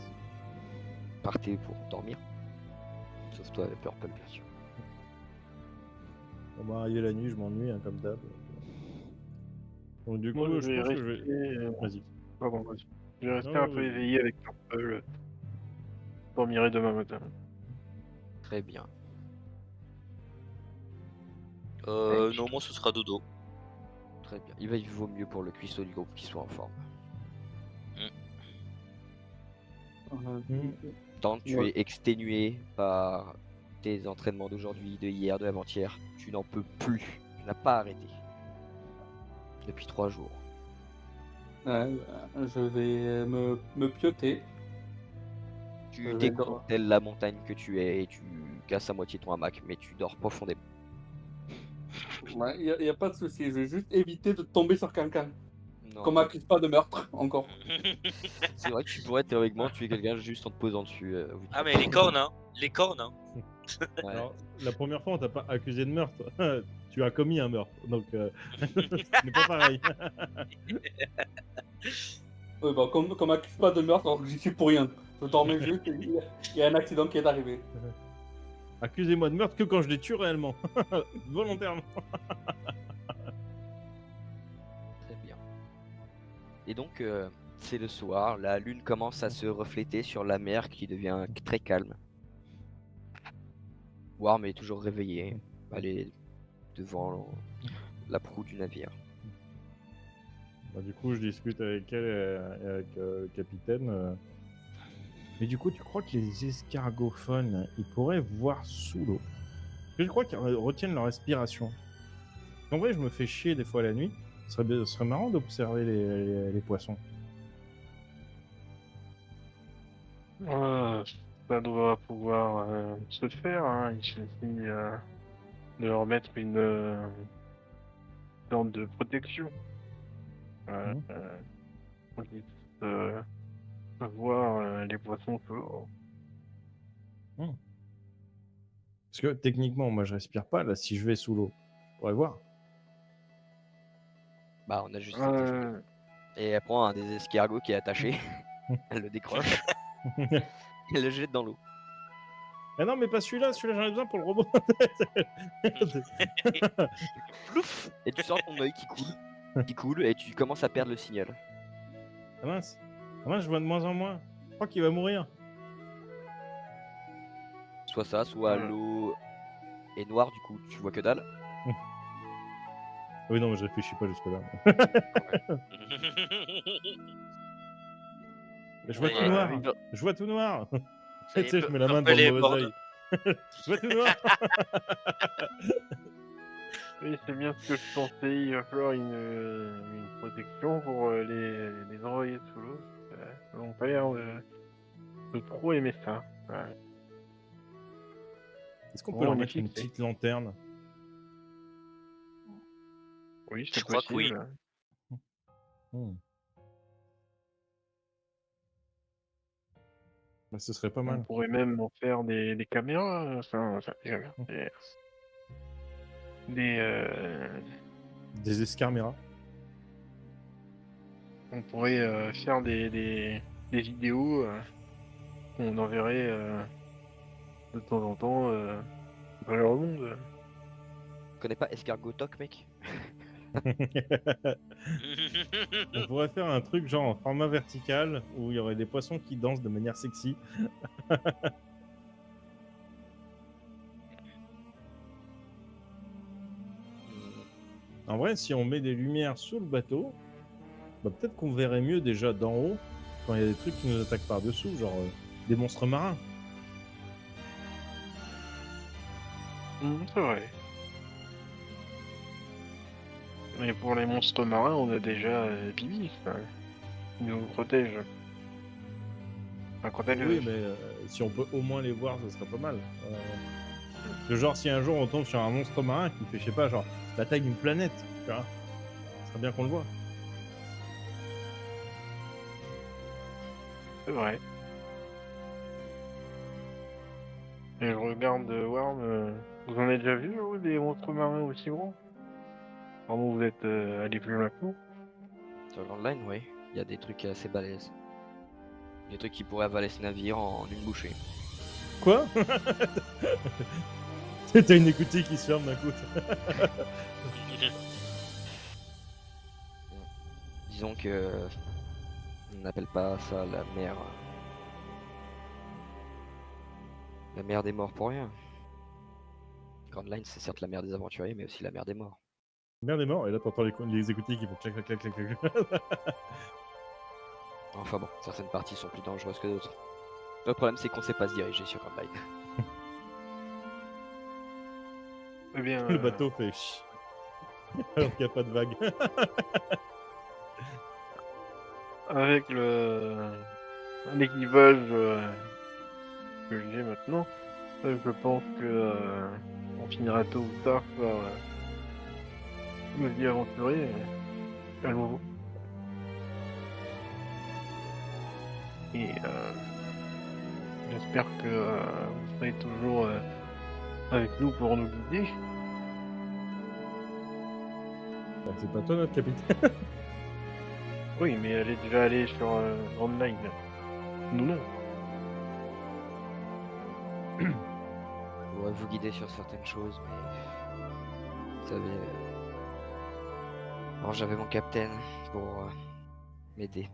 partez pour dormir? Sauf toi, Purple, bien sûr. On va arriver la nuit, je m'ennuie, hein, comme d'hab. Donc du coup, Moi, je pense que je vais... Vas-y. Pardon, vas-y. Je vais rester Non, un peu vas-y. éveillé avec Purple. Je dormirai demain matin. Très bien. Non, moi ce sera dodo. Très bien. Il vaut mieux pour le cuistot du groupe qu'il soit en forme. Tant que tu Ouais. es exténué par tes entraînements d'aujourd'hui, de hier, de avant-hier, tu n'en peux plus. Tu n'as pas arrêté. Depuis 3 jours. Ouais, je vais me pioter. Tu Je vais t'écroules telle la montagne que tu es et tu casses à moitié ton hamac, mais tu dors profondément. Ouais, y a pas de souci, je vais juste éviter de tomber sur quelqu'un. Non, Qu'on m'accuse pas de meurtre, encore. c'est vrai que tu pourrais théoriquement tuer quelqu'un juste en te posant dessus. Ah, mais les cornes, hein. Les cornes, hein. Ouais. Alors, la première fois, on t'a pas accusé de meurtre. Tu as commis un meurtre, donc ce n'est pas pareil. Ouais, bah, qu'on m'accuse pas de meurtre alors que j'y suis pour rien. Je dormais juste et il y a un accident qui est arrivé. Accusez-moi de meurtre que quand je les tue réellement, volontairement. Très bien. Et donc, c'est le soir, la lune commence à se refléter sur la mer qui devient très calme. Warm est toujours réveillée. Elle est devant la proue du navire. Bah, du coup, je discute avec elle et avec le capitaine. Mais du coup, tu crois que les escargophones, ils pourraient voir sous l'eau? Parce que je crois qu'ils retiennent leur respiration. En vrai, je me fais chier des fois la nuit. Ce serait marrant d'observer les poissons. Ça doit pouvoir se faire. Hein. Il suffit de leur mettre une sorte de protection. Mhm. Pour qu'ils puissent voir les poissons sous l'eau. Parce que techniquement, moi, je respire pas. Là, si je vais sous l'eau, je pourrais voir. Bah, on a juste à tester. Et elle prend un des escargots qui est attaché. Elle le décroche. Elle le jette dans l'eau. Ah non, mais pas celui-là. Celui-là, j'en ai besoin pour le robot. Plouf. Et tu sens ton œil qui coule. Qui coule et tu commences à perdre le signal. Ah mince. Ah mince, je vois de moins en moins. Je crois qu'il va mourir. Soit ça, soit Ouais. l'eau est noire, du coup tu vois que dalle. Oui, non, mais je réfléchis pas jusque-là. Mais je vois tout noir. il va- Je vois tout noir. Ça y Tu est, sais, je mets la main Purple devant le est mauvais mort. œil. Je vois tout noir. Oui, c'est bien ce que je pensais. Il va falloir une protection pour les envoyer sous l'eau. Ils n'ont pas l'air de trop aimer ça. Ouais. Est-ce qu'on peut Bon, leur on est mettre une fixé. petite lanterne? Oui, c'est Je crois que oui. possible. Hmm. Bah, ce serait pas On mal. pourrait même en faire des caméras. Enfin, des caméras. Des escarméras. On pourrait faire des vidéos qu'on enverrait de temps en temps dans le monde. Tu connais pas Escargotok, mec? On pourrait faire un truc genre en format vertical où il y aurait des poissons qui dansent de manière sexy. En vrai, si on met des lumières sous le bateau, bah, peut-être qu'on verrait mieux déjà d'en haut quand il y a des trucs qui nous attaquent par-dessous, genre des monstres marins. C'est vrai. Mais pour les monstres marins, on a déjà Bibi, enfin, qui nous protège. Enfin, quand elle... Oui, mais si on peut au moins les voir, ce serait pas mal. Le genre, si un jour on tombe sur un monstre marin qui fait, je sais pas, genre la taille d'une planète, tu vois, ce serait bien qu'on le voit. C'est vrai. Et je regarde Worm, vous en avez déjà vu, vous, des monstres marins aussi gros? Vraiment, vous êtes allé plus loin que nous? Sur l'online, oui, il y a des trucs assez balèzes. Des trucs qui pourraient avaler ce navire en une bouchée. Quoi? T'as une écoutille qui se ferme d'un coup. Disons que on n'appelle pas ça la mer des morts pour rien. Grand Line, c'est certes la mer des aventuriers, mais aussi la mer des morts. Merde est mort, et là t'entends les écoutilles qui font clac clac clac clac clac. Enfin bon, certaines parties sont plus dangereuses que d'autres. Le problème, c'est qu'on sait pas se diriger sur Grand Line. Eh bien, Le bateau fait chut. Alors qu'il n'y a pas de vague. avec l'équipage que j'ai maintenant, je pense que on finira tôt ou tard par nous y aventurer à nouveau. Et j'espère que vous serez toujours avec nous pour nous guider. Bah, c'est pas toi notre capitaine. Oui, mais elle est déjà allée sur Grand Line. Nous non. Je pourrais vous guider sur certaines choses, mais vous savez, alors j'avais mon capitaine pour m'aider.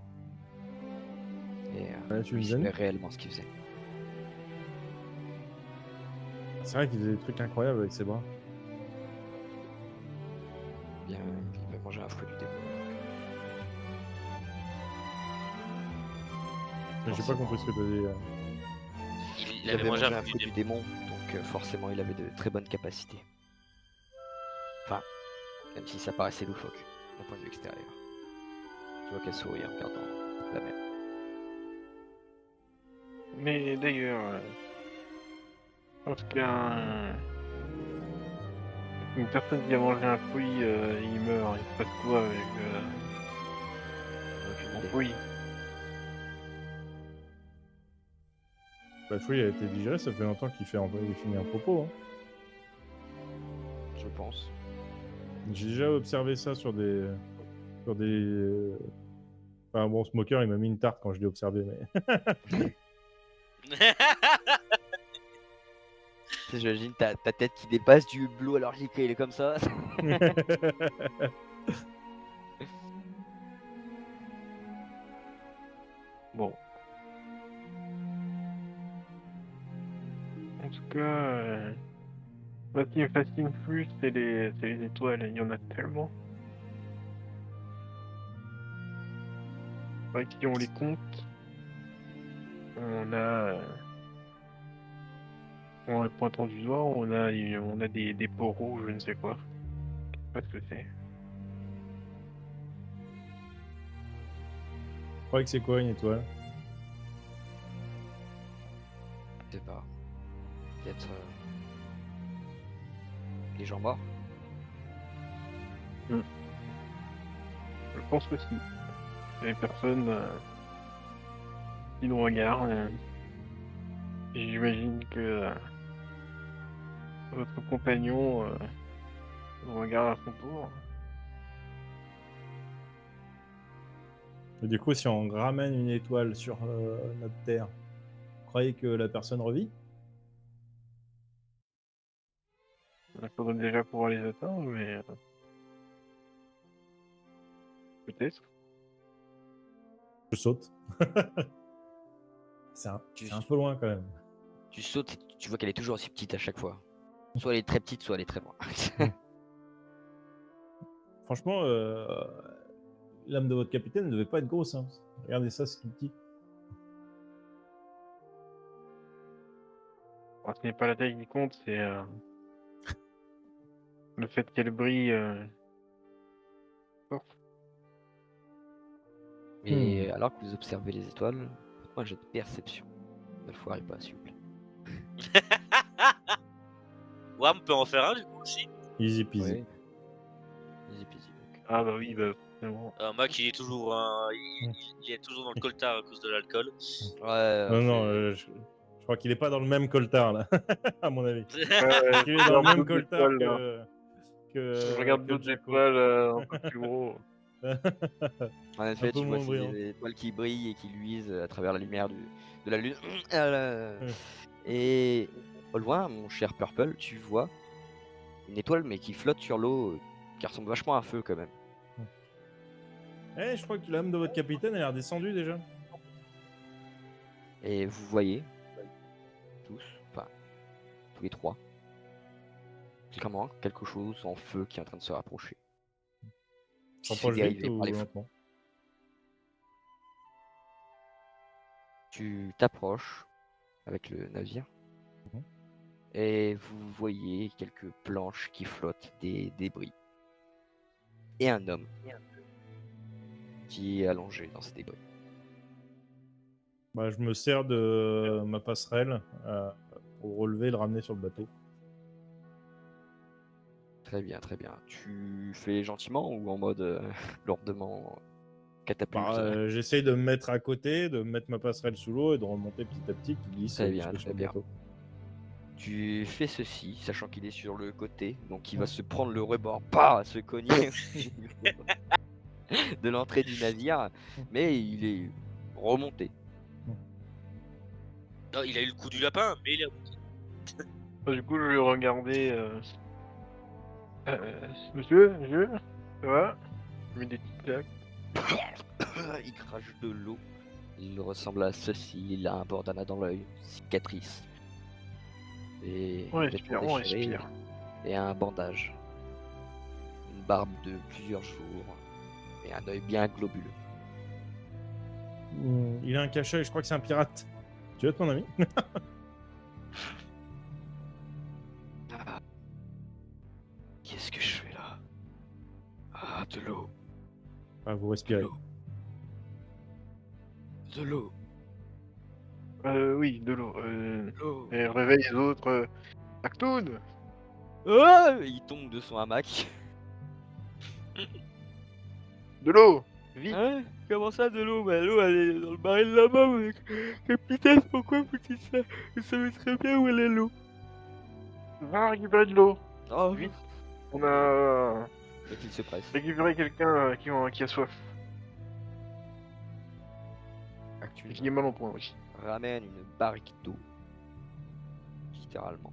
Et Ouais, tu lui me savait donnes. réellement ce qu'il faisait. C'est vrai qu'il faisait des trucs incroyables avec ses bras. Bien, il va manger un fruit du démon. Mais j'ai pas compris ce que t'as dit. Il avait mangé un fruit du démon, donc forcément il avait de très bonnes capacités. Enfin, même si ça paraissait loufoque, d'un point de vue extérieur. Tu vois qu'elle sourit en regardant la mer. Mais d'ailleurs, lorsqu'une personne qui a mangé un fruit, il meurt, il se passe quoi avec Aucune mon idée. fruit? Bah, le fruit a été digéré, ça fait longtemps qu'il finit en propos. Hein. Je pense. J'ai déjà observé ça sur des. Enfin bon, Smoker il m'a mis une tarte quand je l'ai observé, mais. J'imagine ta tête qui dépasse du hublot alors qu'il est comme ça. Bon. En tout cas, ce qui me fascine plus, c'est les étoiles. Il y en a tellement. Ouais, si on les compte, on a, en les pointant du doigt, on a des peaux rouges, je ne sais quoi. Je sais pas ce que c'est. Je crois que c'est quoi une étoile? Je sais pas. Peut-être les gens morts. Je pense que si. Les personnes qui nous regardent, j'imagine que votre compagnon nous regarde à son tour. Et du coup, si on ramène une étoile sur notre Terre, vous croyez que la personne revit? Il faudrait déjà pouvoir les atteindre, mais peut-être. Je saute. C'est un peu loin quand même. Tu sautes, et tu vois qu'elle est toujours aussi petite à chaque fois. Soit elle est très petite, soit elle est très loin. Franchement, l'âme de votre capitaine ne devait pas être grosse. Hein. Regardez ça, c'est tout petit. Bon, ce n'est pas la taille qui compte, c'est le fait qu'elle brille fort. Et alors que vous observez les étoiles, moi j'ai de perception. Ne le foirez pas, s'il vous plaît. Ouais, on peut en faire un du coup aussi. Easy peasy. Ouais. Easy peasy, donc. Ah bah oui, bah forcément. Mac, il est toujours, il est toujours dans le coltard à cause de l'alcool. Ouais, Non, je crois qu'il est pas dans le même coltard là, à mon avis. Ouais, Il est dans le même coltard étoiles, là. Je regarde que d'autres Jacko. étoiles un peu plus gros. En effet, peu tu vois moins ces brillant. étoiles qui brillent et qui luisent à travers la lumière de la lune. Et au loin, mon cher Purple, tu vois une étoile mais qui flotte sur l'eau, qui ressemble vachement à un feu quand même. Eh, je crois que l'âme de votre capitaine elle est redescendue déjà. Et vous voyez tous, enfin tous les trois, clairement quelque chose en feu qui est en train de se rapprocher. Qui se fait S'approche vite dériver par ou les feux. lentement? Tu t'approches avec le navire Mhm. et vous voyez quelques planches qui flottent, des débris. Et un homme qui est allongé dans ces débris. Bah, je me sers de ma passerelle pour relever et le ramener sur le bateau. Très bien, très bien. Tu fais gentiment ou en mode lourdement catapulte? Bah, j'essaye de me mettre à côté, de mettre ma passerelle sous l'eau et de remonter petit à petit qui glisse Très bien, jusque sur très le bien. bateau. Tu fais ceci, sachant qu'il est sur le côté, donc il va se prendre le rebord, pas se cogner de l'entrée du navire, mais il est remonté. Non, il a eu le coup du lapin, mais il est. Du coup, je vais regarder. Monsieur, ça va? Je mets des petites claques. Il crache de l'eau. Il ressemble à ceci, il a un bandana dans l'œil, cicatrice. Et On des respire, vêtements on déchirés, respire. et un bandage. Une barbe de plusieurs jours, et un œil bien globuleux. Il a un cache-œil, je crois que c'est un pirate. Tu veux être mon ami? Ah. Qu'est-ce que je fais là? Ah, de l'eau, Ah, vous de respirez. l'eau. De l'eau, Oui, de l'eau. de l'eau. Et réveille les autres. Actoun! Ah, il tombe de son hamac. De l'eau! Vite! Hein? Comment ça de l'eau? Bah l'eau elle est dans le baril là-bas, mec. Capitaine, pourquoi vous dites ça? Vous savez très bien où elle est l'eau. Va récupérer de l'eau! Oh, Vite. On a et qu'il se presse. récupéré quelqu'un qui a soif. Et Actuellement, qui est mal en point aussi. ramène une barrique d'eau. Littéralement.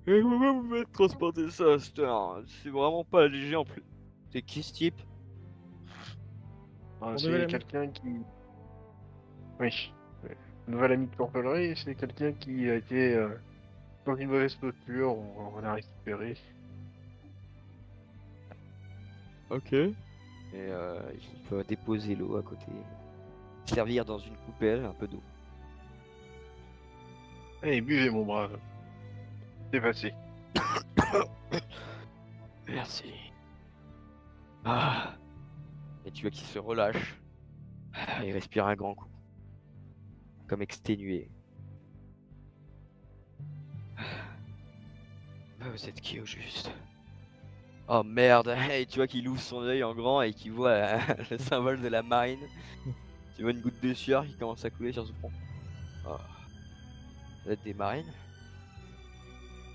Et pourquoi vous faites transporter ça à cette heure? C'est vraiment pas léger en plus. C'est qui ce type? Bon, C'est nouvel ami. quelqu'un qui. Oui. Nouvel ami de Porpelerie, c'est quelqu'un qui a été dans une mauvaise posture. On a récupéré. Ok. Et il peut déposer l'eau à côté. Servir dans une coupelle un peu d'eau. Allez, buvez, mon brave. C'est passé. Merci. Ah. Et tu vois qu'il se relâche. Ah, il respire un grand coup. Comme exténué. Ah, vous êtes qui au juste? Oh merde. Et tu vois qu'il ouvre son œil en grand et qu'il voit le symbole de la marine. Tu vois une goutte de sueur qui commence à couler sur son front. Oh. Vous êtes des marines?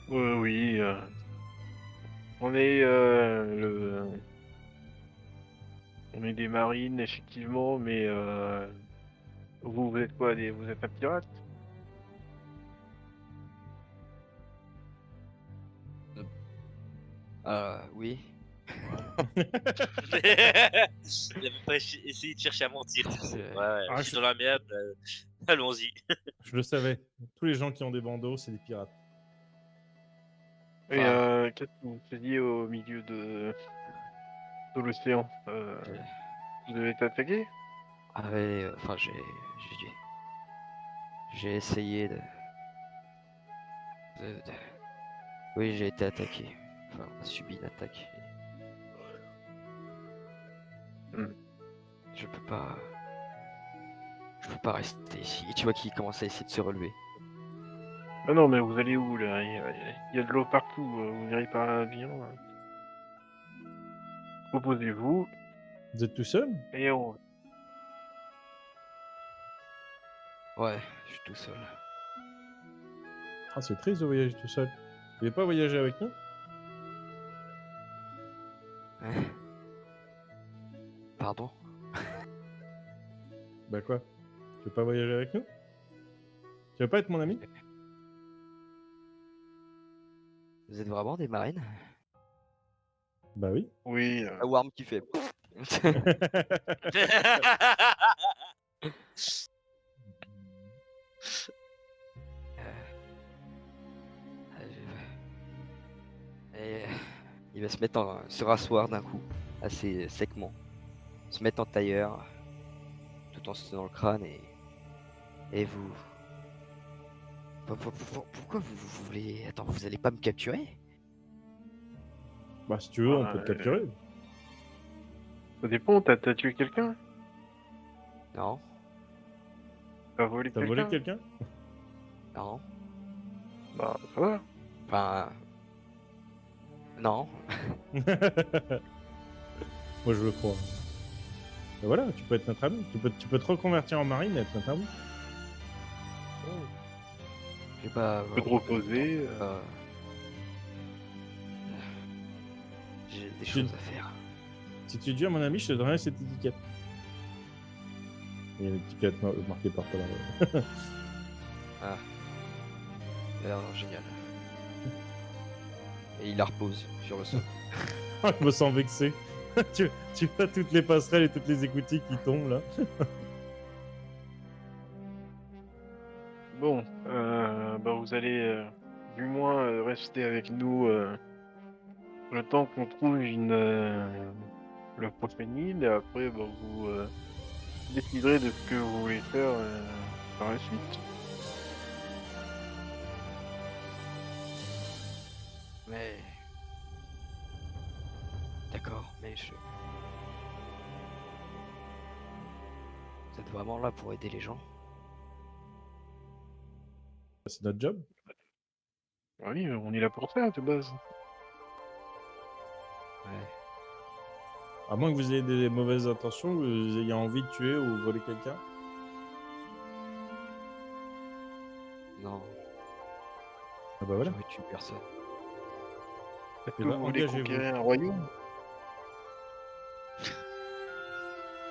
Oui. On est On est des marines, effectivement, mais vous êtes quoi? Vous êtes un pirate? Oui. Il a même pas essayé de chercher à mentir. Tu sais. Ouais, Ah, je suis je- dans la merde. Allons-y. Je le savais. Tous les gens qui ont des bandeaux, c'est des pirates. Et Enfin, qu'est-ce que vous faisiez au milieu de l'océan Vous avez été attaqué? ah ouais, enfin, j'ai essayé de- Oui, j'ai été attaqué. Enfin, on a subi une attaque. Hmm. Je peux pas. Je peux pas rester ici. Et tu vois qu'il commence à essayer de se relever. Ah non, mais vous allez où là? Il y a de l'eau partout. Vous irez par l'avion. Reposez-vous Vous êtes tout seul? et on. Ouais, je suis tout seul. Ah, c'est triste de voyager tout seul. Vous voulez pas voyager avec nous? Hein? Pardon? Bah quoi? Tu veux pas voyager avec nous? Tu veux pas être mon ami? Vous êtes vraiment des marines? Bah oui. Oui. Ah, Worm qui fait. Et il va se mettre se rasseoir d'un coup, assez secement. Se mettre en tailleur, tout en se tenant le crâne et vous. Pourquoi vous voulez. Attends, vous allez pas me capturer? Bah si tu veux, on peut te capturer. Ça dépend, t'as tué quelqu'un? Non, T'as volé T'as quelqu'un? volé quelqu'un? non, Bah, ça va. enfin. Non. Moi je le crois. Bah voilà, tu peux être notre ami. Tu peux te reconvertir en marine et être notre ami. J'ai pas. Tu peux te reposer. J'ai des choses à faire. Si tu deviens mon ami, je te donnerai cette étiquette. Il y a une étiquette marquée par là. Ah. Alors, génial. Et il la repose sur le sol. Je me sens vexé. tu vois toutes les passerelles et toutes les écoutilles qui tombent là. Bon, bah vous allez du moins rester avec nous le temps qu'on trouve le prochaine île. Et après, bah, vous déciderez de ce que vous voulez faire par la suite. Mais. D'accord, mais je. Vous êtes vraiment là pour aider les gens? C'est notre job. Oui, on est là pour ça, de base. Ouais. À moins que vous ayez des mauvaises intentions, que vous ayez envie de tuer ou voler quelqu'un. Non, Ah bah voilà. j'aurais tué personne. Est-ce Eh que ben, vous voulez engagez-vous. conquérir un royaume?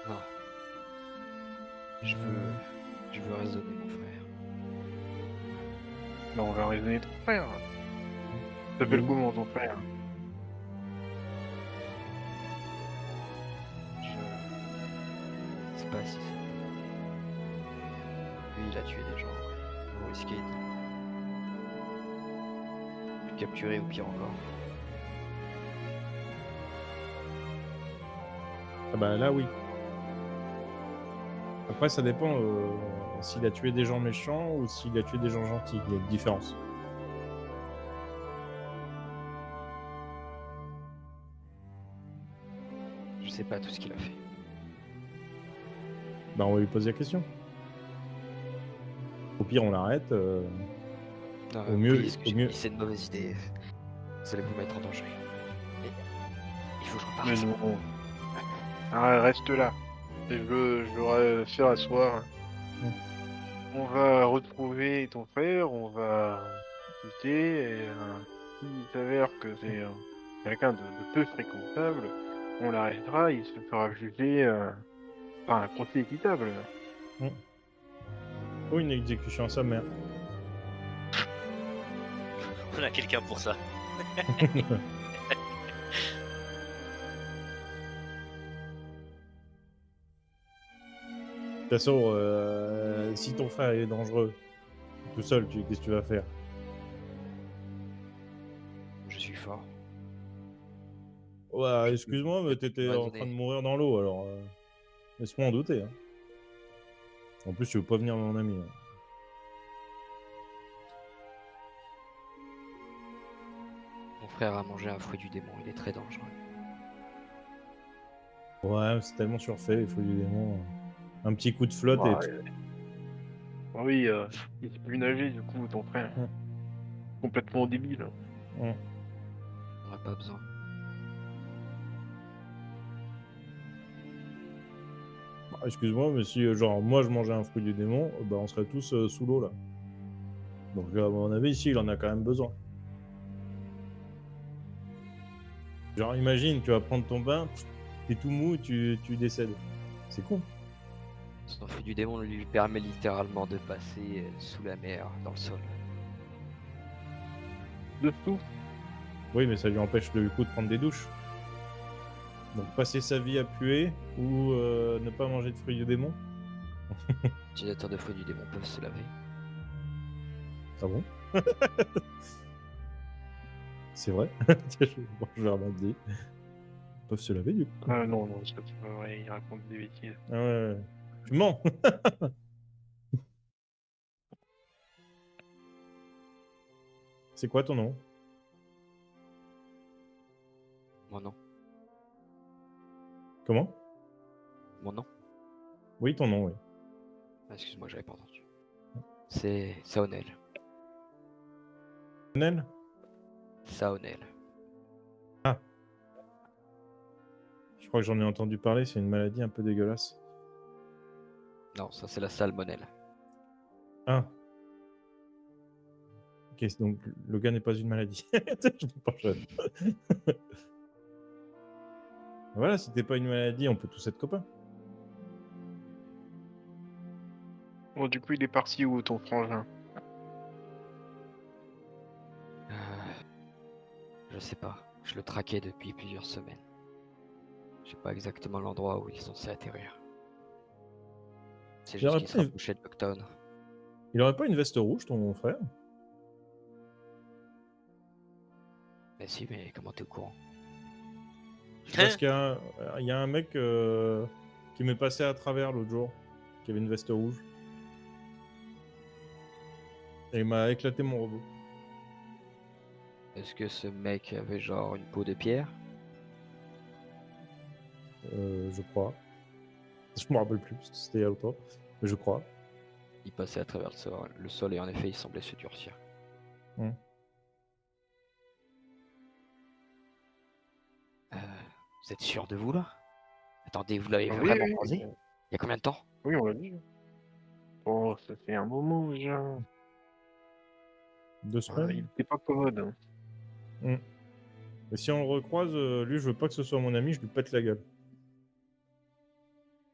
Non. Je veux raisonner mon frère. Bah, on va raisonner ton frère. T'appelles Oui. comment ton frère? Je sais pas si c'est. Lui, il a tué des gens. Ouais. Vous risquez de le capturer ou pire encore. Ah bah là oui. Après ça dépend s'il a tué des gens méchants ou s'il a tué des gens gentils. Il y a une différence. Je sais pas tout ce qu'il a fait. Bah on va lui poser la question. Au pire on l'arrête. Non, Au mieux- oubliez ce que au j'ai mieux- dit, c'est une mauvaise idée. Vous allez vous mettre en danger. Mais il faut que je reparte. Mais non. Ah, reste là. Et je l'aurai fait asseoir. Mm. On va retrouver ton frère, on va discuter, et s'il s'avère que c'est quelqu'un de peu fréquentable, on l'arrêtera, il se fera juger par un procès équitable. Ou une exécution à sa mère. On a quelqu'un pour ça. façon, si ton frère est dangereux, tout seul, qu'est-ce que tu vas faire? Je suis fort. Ouais, Je excuse-moi, mais peux t'étais en train de raisonner. mourir dans l'eau, alors laisse-moi en douter. Hein. En plus, tu veux pas venir mon ami. Hein. Mon frère a mangé un fruit du démon, il est très dangereux. Ouais, c'est tellement surfait, les fruits du démon. Un petit coup de flotte et Ouais. Oui, il sait plus nager, du coup, ton frère. Hum. Complètement débile. Hum. On n'a pas besoin. Bah, excuse-moi, mais si genre moi je mangeais un fruit du démon, bah on serait tous sous l'eau là. Donc à mon avis ici il en a quand même besoin. Genre imagine, tu vas prendre ton bain, t'es tout mou, tu décèdes. C'est con. Son fruit du démon lui permet littéralement de passer sous la mer, dans le sol. Dessous. Oui, mais ça lui empêche du coup de prendre des douches. Donc passer sa vie à puer ou ne pas manger de fruits du démon. Les utilisateurs de fruits du démon peuvent se laver. Ah bon? C'est vrai? Je vais remarquer. Ils peuvent se laver du coup. Ah non, non, ça c'est pas vrai, il raconte des bêtises. Ah ouais. Tu mens. C'est quoi ton nom? Mon nom. Comment? Mon nom. Oui, ton nom, oui. Ah, excuse-moi, j'avais pas entendu. C'est Saonel. Nel? Saonel. Je crois que j'en ai entendu parler, c'est une maladie un peu dégueulasse. Non, ça c'est la salmonelle. Ah. Ok, donc le gars n'est pas une maladie. Je me penche. Voilà, si t'es pas une maladie, on peut tous être copains. Bon, du coup, il est parti où, ton frangin? Je sais pas. Je le traquais depuis plusieurs semaines. Je sais pas exactement l'endroit où il est censé atterrir. C'est Il juste aurait qu'il se pas une- rapprochait de Bucktown. Il aurait pas une veste rouge, ton frère? Mais si, mais comment t'es au courant? Parce il y a un mec qui m'est passé à travers l'autre jour, qui avait une veste rouge. Et il m'a éclaté mon robot. Est-ce que ce mec avait genre une peau de pierre? Je crois. Je me rappelle plus, parce que c'était il y a longtemps. Mais je crois. Il passait à travers le sol et en effet il semblait se durcir. Hmm. Vous êtes sûr de vous là? Attendez, vous l'avez Oui, vraiment oui, croisé? Il y a combien de temps? oui, on l'a vu. Oh, ça fait un moment déjà. 2 semaines. Il était pas commode. Hein. Et si on le recroise, lui, je veux pas que ce soit mon ami, je lui pète la gueule.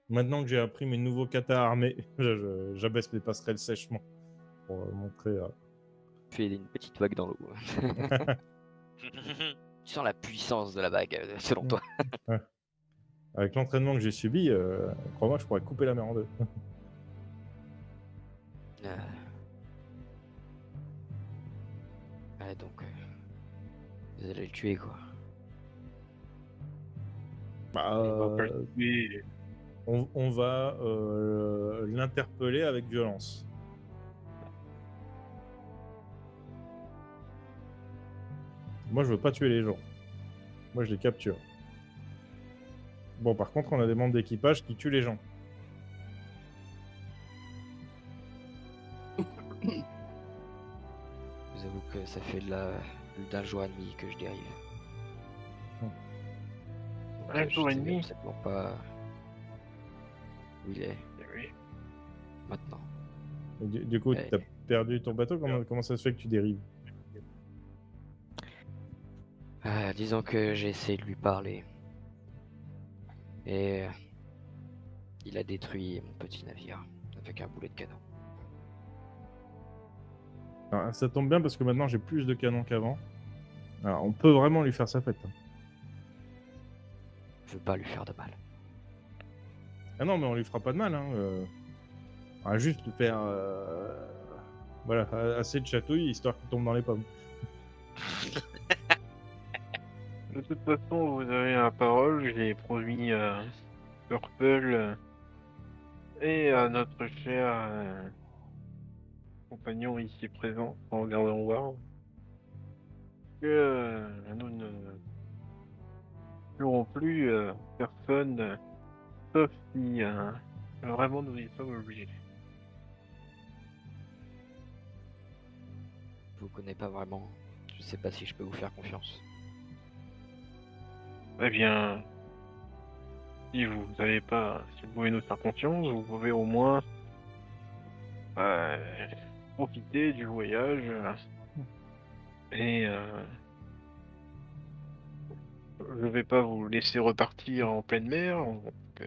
Maintenant que j'ai appris mes nouveaux katas armés, j'abaisse mes passerelles sèchement. Pour montrer. Fait une petite vague dans l'eau. Tu sens la puissance de la vague, selon toi. Ouais. Avec l'entraînement que j'ai subi, crois-moi, je pourrais couper la mer en deux. Ouais, donc. Vous allez le tuer quoi. Bah, On va pas le tuer. on va l'interpeller avec violence. Moi, je veux pas tuer les gens. Moi, je les capture. Bon, par contre, on a des membres d'équipage qui tuent les gens. Je vous avoue que ça fait plus d'un jour et demi que je dérive. Donc, Un jour et je sais demi? absolument pas où il est Eh oui. maintenant. Et du coup, Ouais. t'as perdu ton bateau. Comment ça se fait que tu dérives? Disons que j'ai essayé de lui parler. Et il a détruit mon petit navire avec un boulet de canon. Alors, ça tombe bien parce que maintenant j'ai plus de canons qu'avant. Alors, on peut vraiment lui faire sa fête. Hein. Je veux pas lui faire de mal. Ah non, mais on lui fera pas de mal. Hein. On va juste lui faire voilà, assez de chatouilles histoire qu'il tombe dans les pommes. De toute façon, vous avez la parole, j'ai promis à Purple et à notre cher compagnon ici présent, en regardant voir, que nous ne tuerons plus personne, sauf si vraiment nous y sommes obligés. Je vous connais pas vraiment. Je sais pas si je peux vous faire confiance. Eh bien, si vous n'avez pas, si vous pouvez nous faire confiance, vous pouvez au moins profiter du voyage et je vais pas vous laisser repartir en pleine mer. Donc,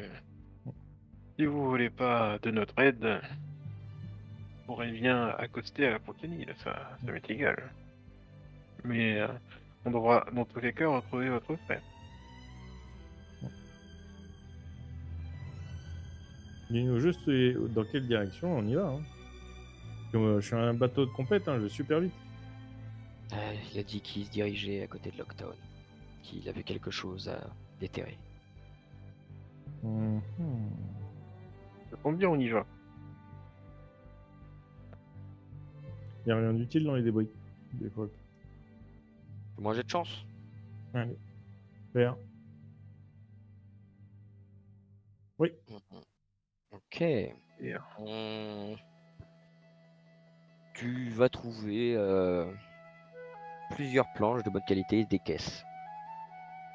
si vous voulez pas de notre aide, vous pourrez bien accoster à la Pontenille, ça m'est égal. Mais on devra dans tous les cas retrouver votre frère. Dis-nous juste dans quelle direction on y va. Hein. Comme, je suis un bateau de compète, hein, je vais super vite. Il a dit qu'il se dirigeait à côté de Locktown, qu'il avait quelque chose à déterrer. Mhm. Ça tombe bien, on y va. Il n'y a rien d'utile dans les débris. Des fois. Moi j'ai de chance. Allez. Faire. Oui. Ok. Et, Tu vas trouver plusieurs planches de bonne qualité et des caisses.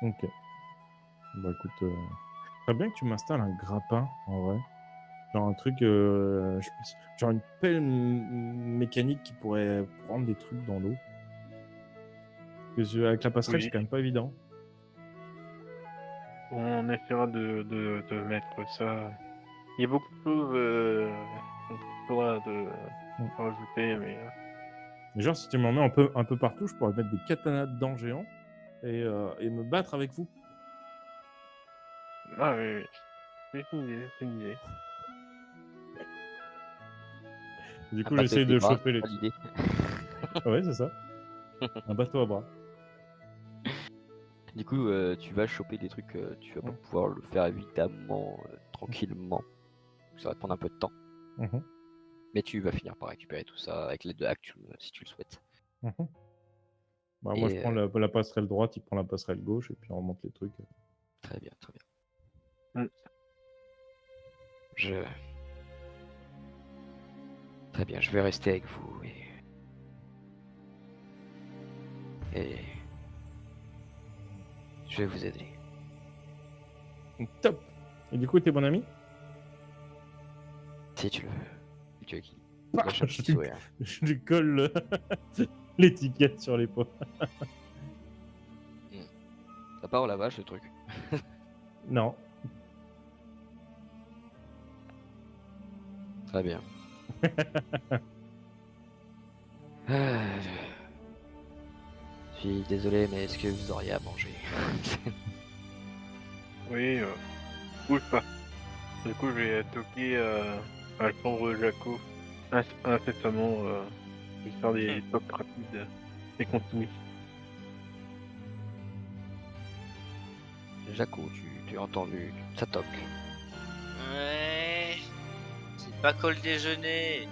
Ok. Bah écoute, très bien que tu m'installes un grappin en vrai. Genre un truc, genre une pelle mécanique qui pourrait prendre des trucs dans l'eau. Parce que avec la passerelle, Oui. c'est quand même pas évident. on essaiera de mettre ça. Il y a beaucoup de choses qu'on pourra rajouter, mais Et genre, si tu m'en mets un peu partout, je pourrais mettre des katanas dedans géants et me battre avec vous. ah oui, c'est une idée, c'est une idée. Du Un coup, bateau j'essaye avec des de bras, choper les c'est pas trucs. l'idée. Ouais, c'est ça. Un bateau à bras. Du coup, tu vas choper des trucs, tu vas pas pouvoir le faire évidemment tranquillement. Ça va te prendre un peu de temps. Mhm, Mais tu vas finir par récupérer tout ça avec l'aide de Action si tu le souhaites. mhm. Bah, moi, je Et, prends la passerelle droite, il prend la passerelle gauche et puis on remonte les trucs. Très bien, très bien. Mm. Très bien, je vais rester avec vous et je vais vous aider. Top. Et du coup, t'es bon ami? Si tu le veux. Tu veux qu'il Ah, lâche un petit sourire. Je lui colle l'étiquette sur l'épaule. Ça part à la vache, le truc. Non. Très bien. Je suis désolé, mais est-ce que vous auriez à manger? Oui, bouge pas. Du coup, je vais toquer à la chambre de Jaco incessamment, je vais faire des tocs rapides et continue. Jaco, tu as entendu, ça toque. Ouais. C'est pas col déjeuner.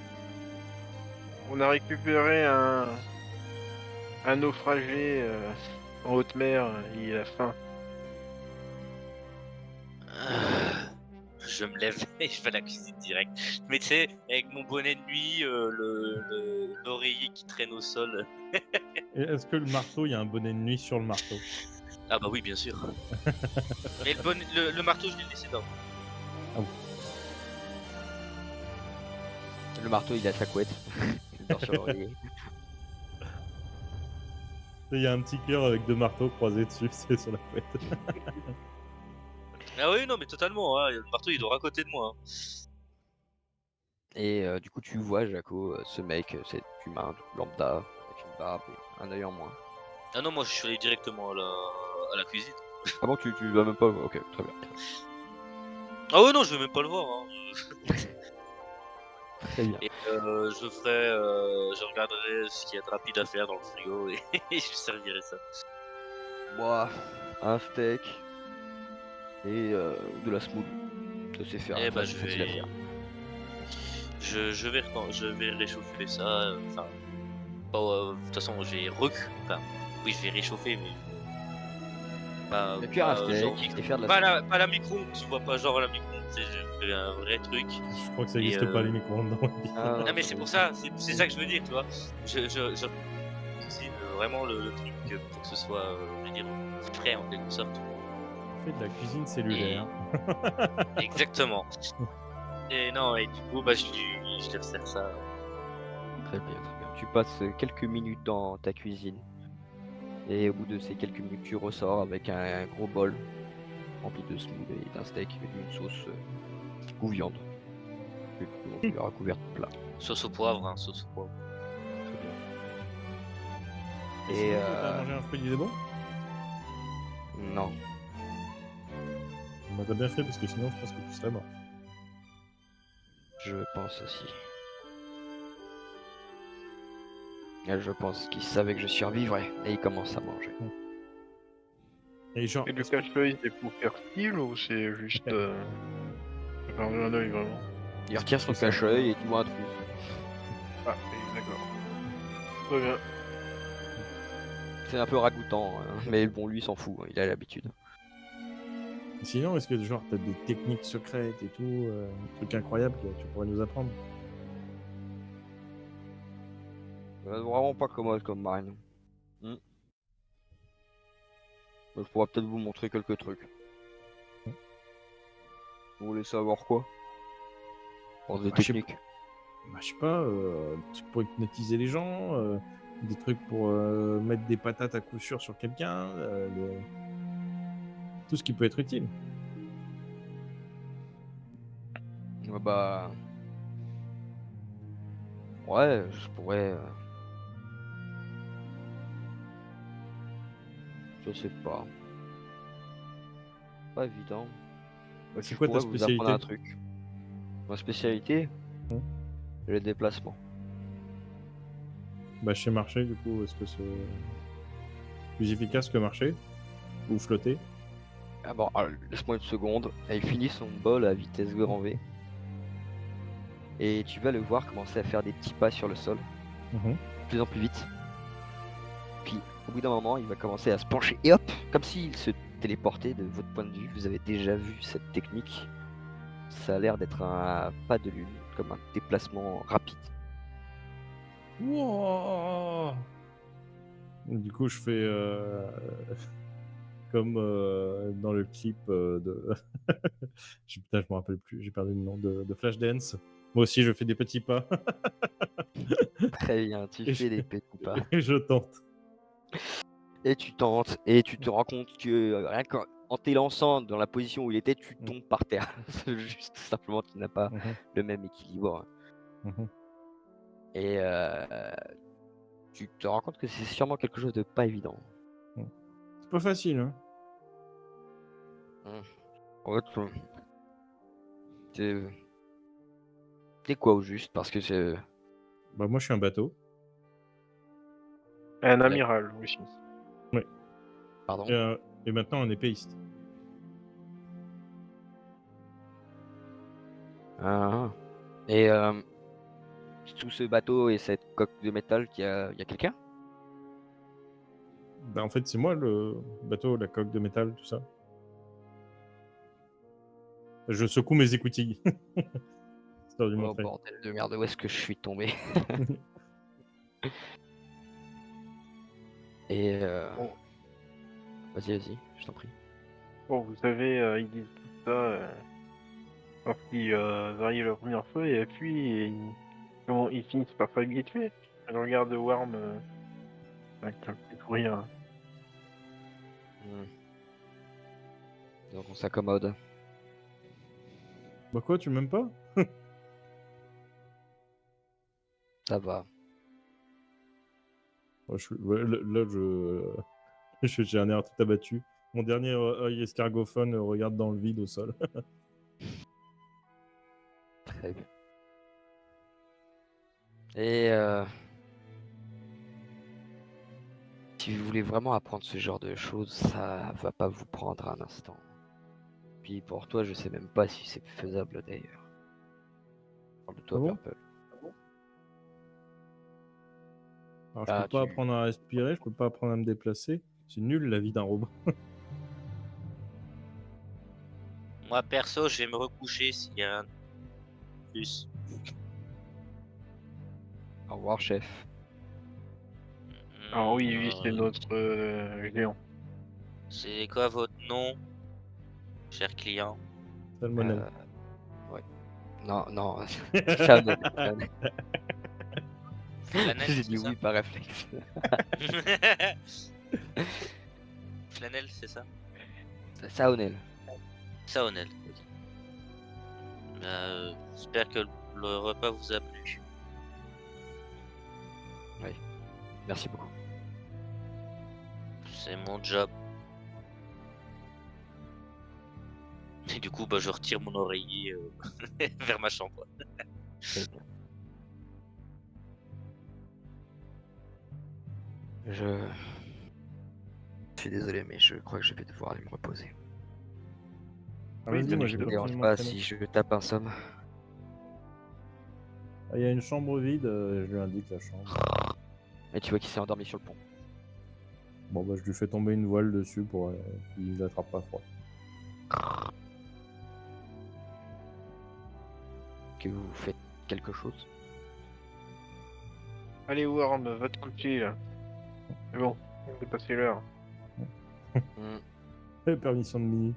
On a récupéré un naufragé en haute mer, il a faim. Ah, je me lève et je vais à la cuisine direct. Mais tu sais, avec mon bonnet de nuit, l'oreiller qui traîne au sol. Et est-ce que le marteau, il y a un bonnet de nuit sur le marteau? Ah bah oui, bien sûr. Mais le marteau, je l'ai laissé dans. Le marteau, il a sa couette. Il dort sur l'oreiller. Il y a un petit cœur avec deux marteaux croisés dessus, c'est sur la couette. Ah oui, non, mais totalement. Hein. Le marteau, il dort à côté de moi. Hein. Et du coup, tu vois, Jaco, ce mec, cet humain lambda, avec une barbe et un œil en moins. Ah non, moi, je suis allé directement à la cuisine. Ah bon, tu vas même pas. Ok, très bien. Ah ouais, non, je vais même pas le voir. Hein. Très bien. Et je regarderai ce qu'il y a de rapide à faire dans le frigo et, et je servirai ça. Moi, un steak et de la semoule. Ça c'est faire, Et ça bah c'est facile à faire. je vais réchauffer ça. Enfin, de toute façon, enfin, oui, je vais réchauffer, mais Et cuire un steak genre et faire de la pas semoule. la micro-ondes, tu vois, pas genre la micro-ondes. Je fais un vrai truc. Je crois que ça Et, n'existe pas les micro-ondes dans le Ah, Non mais ça c'est doit pour exister. ça, c'est ça que je veux dire, tu vois. Je cuisine vraiment le truc pour que ce soit, je veux dire, frais en quelque sorte. On fait de la cuisine cellulaire. Exactement. Et non, et du coup, bah, je les resserre ça. Très bien, très bien. Tu passes quelques minutes dans ta cuisine. Et au bout de ces quelques minutes, tu ressors avec un gros bol rempli de semoule et d'un steak et d'une sauce ou viande. Et tu l'auras couvert de plat. Sauce au poivre, hein, sauce au poivre. Très bien. Et Et sinon, toi, t'as mangé un fruit des bons? non. Bah, t'as bien fait parce que sinon, je pense que tu serais mort. Je pense aussi. Et je pense qu'il savait que je survivrais et il commence à manger. Et genre, Et le est-ce que- cache-œil, c'est pour faire style ou c'est juste. C'est faire un œil vraiment? Il retire son C'est ça. cache-œil et tu vois un trou. Ah, oui, d'accord. Très bien. C'est un peu ragoûtant, hein, mais bon, lui il s'en fout, hein, il a l'habitude. sinon, est-ce que genre t'as des techniques secrètes et tout, des trucs incroyables que tu pourrais nous apprendre? Vraiment pas commode comme marine. Je pourrais peut-être vous montrer quelques trucs. Vous voulez savoir quoi? Pour des Bah, je sais techniques. Bah, je sais pas, des trucs pour hypnotiser les gens, des trucs pour mettre des patates à coup sûr sur quelqu'un, tout ce qui peut être utile. Bah. Ouais, je pourrais. Je sais pas. Pas évident. C'est Je quoi ta pourrais vous apprendre un spécialité? truc. Ma spécialité, Hmm. les déplacements. Bah, chez marché, du coup, est-ce que c'est plus efficace que marcher? Ou flotter? Ah bon, laisse-moi une seconde. Il finit son bol à vitesse grand V. Et tu vas le voir commencer à faire des petits pas sur le sol, Mhm. de plus en plus vite. Puis au bout d'un moment, il va commencer à se pencher et hop, comme s'il se téléportait de votre point de vue. Vous avez déjà vu cette technique. Ça a l'air d'être un pas de lune, comme un déplacement rapide. Wouah! Du coup, je fais comme dans le clip de. Putain, je me rappelle plus, j'ai perdu le nom de Flashdance. Moi aussi, je fais des petits pas Très bien, tu Et fais des petits pas. et je tente. Et tu tentes, et tu te rends compte que rien qu'en t'élançant dans la position où il était, tu tombes par terre. C'est juste simplement, tu n'as pas Mhm. le même équilibre. Mhm. Et tu te rends compte que c'est sûrement quelque chose de pas évident. C'est pas facile, hein. En fait, t'es quoi au juste? Parce que c'est. Bah, moi, je suis un bateau. Un amiral aussi. Pardon? Et maintenant, un épéiste. Ah. Et sous ce bateau et cette coque de métal, il y a quelqu'un? Bah, en fait, c'est moi le bateau, la coque de métal, tout ça. Je secoue mes écoutilles. Histoire de lui Oh montrer. bordel de merde, où est-ce que je suis tombé? Et Bon. vas-y, je t'en prie. Bon, vous savez, ils disent tout ça lorsqu'ils varient la première fois et puis comment ils finissent par s'habituer. Le regard de Worm avec un petit sourire. Donc on s'accommode. Bah quoi, tu m'aimes pas? Ça va. Ouais, ouais, là, j'ai un air tout abattu. Mon dernier œil escargophone regarde dans le vide au sol. Très bien. Et si vous voulez vraiment apprendre ce genre de choses, ça va pas vous prendre un instant. Puis pour toi, je sais même pas si c'est faisable d'ailleurs. Parle de toi, Ah bon Purple. Alors, je Ah, peux pas tu- apprendre à respirer, je peux pas apprendre à me déplacer. C'est nul la vie d'un robot. Moi, perso, je vais me recoucher s'il y a un plus. Au revoir, chef. Ah oui, oui, c'est Euh, notre géant. C'est quoi votre nom, cher client? Salmonelle. Ouais. Non, non. Chanel. Flanel, J'ai c'est dit ça? oui par réflexe. Flanel, c'est ça? Saonel. Saonel. J'espère que le repas vous a plu. Merci beaucoup. C'est mon job. Et du coup, je retire mon oreiller vers ma chambre. Très bien. Je suis désolé, mais je crois que je vais devoir aller me reposer. Ah, Oui, vas-y, bien moi Je j'ai ne sûr. vous pas fini dérange de pas m'entraîner. si je tape un somme. Ah, il y a une chambre vide, je lui indique la chambre. Et tu vois qu'il s'est endormi sur le pont. Bon, bah, je lui fais tomber une voile dessus pour qu'il n'attrape pas froid. Que vous faites quelque chose. Allez, Worm, va tranquille. C'est bon, on est passé l'heure. Permission de minuit.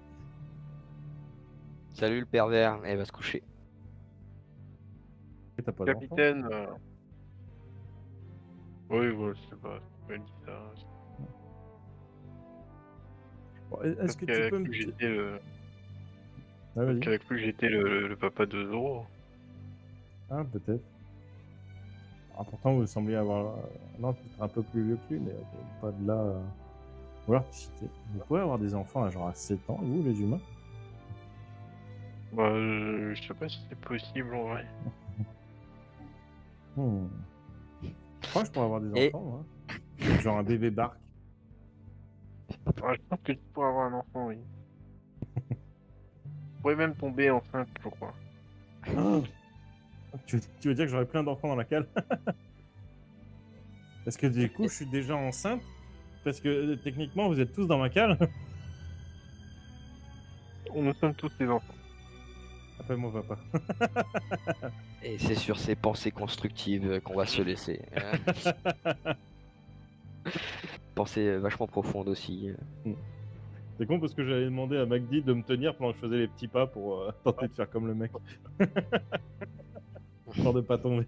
Salut le pervers. Et va se coucher. Et t'as pas d'enfant? Capitaine. Oui, ouais, je sais pas. Je me dis ça. Bon, est-ce que tu Qu'elle a peux cru me... que j'étais le... Ah, vas-y. qu'elle a cru que j'étais le papa de Zoro. Ah, peut-être. Ah, pourtant, vous sembliez avoir... Non, peut-être un peu plus vieux que lui, mais pas de là... Ou alors, vous pouvez avoir des enfants à genre à 7 ans, vous, les humains? Bah, je sais pas si c'est possible en vrai. Je crois que je pourrais avoir des Et- enfants, moi. Genre un bébé barque. Ah, je pense que tu pourrais avoir un enfant, oui. Tu pourrais même tomber enceinte, je crois. Tu veux dire que j'aurais plein d'enfants dans la cale? Parce que du coup, je suis déjà enceinte. Parce que techniquement, vous êtes tous dans ma cale. Nous sommes tous des enfants. Appelle-moi papa. Et c'est sur ces pensées constructives qu'on va se laisser. Pensées vachement profondes aussi. C'est con parce que j'avais demandé à MacD de me tenir pendant que je faisais les petits pas pour tenter de faire comme le mec. Histoire de pas tomber.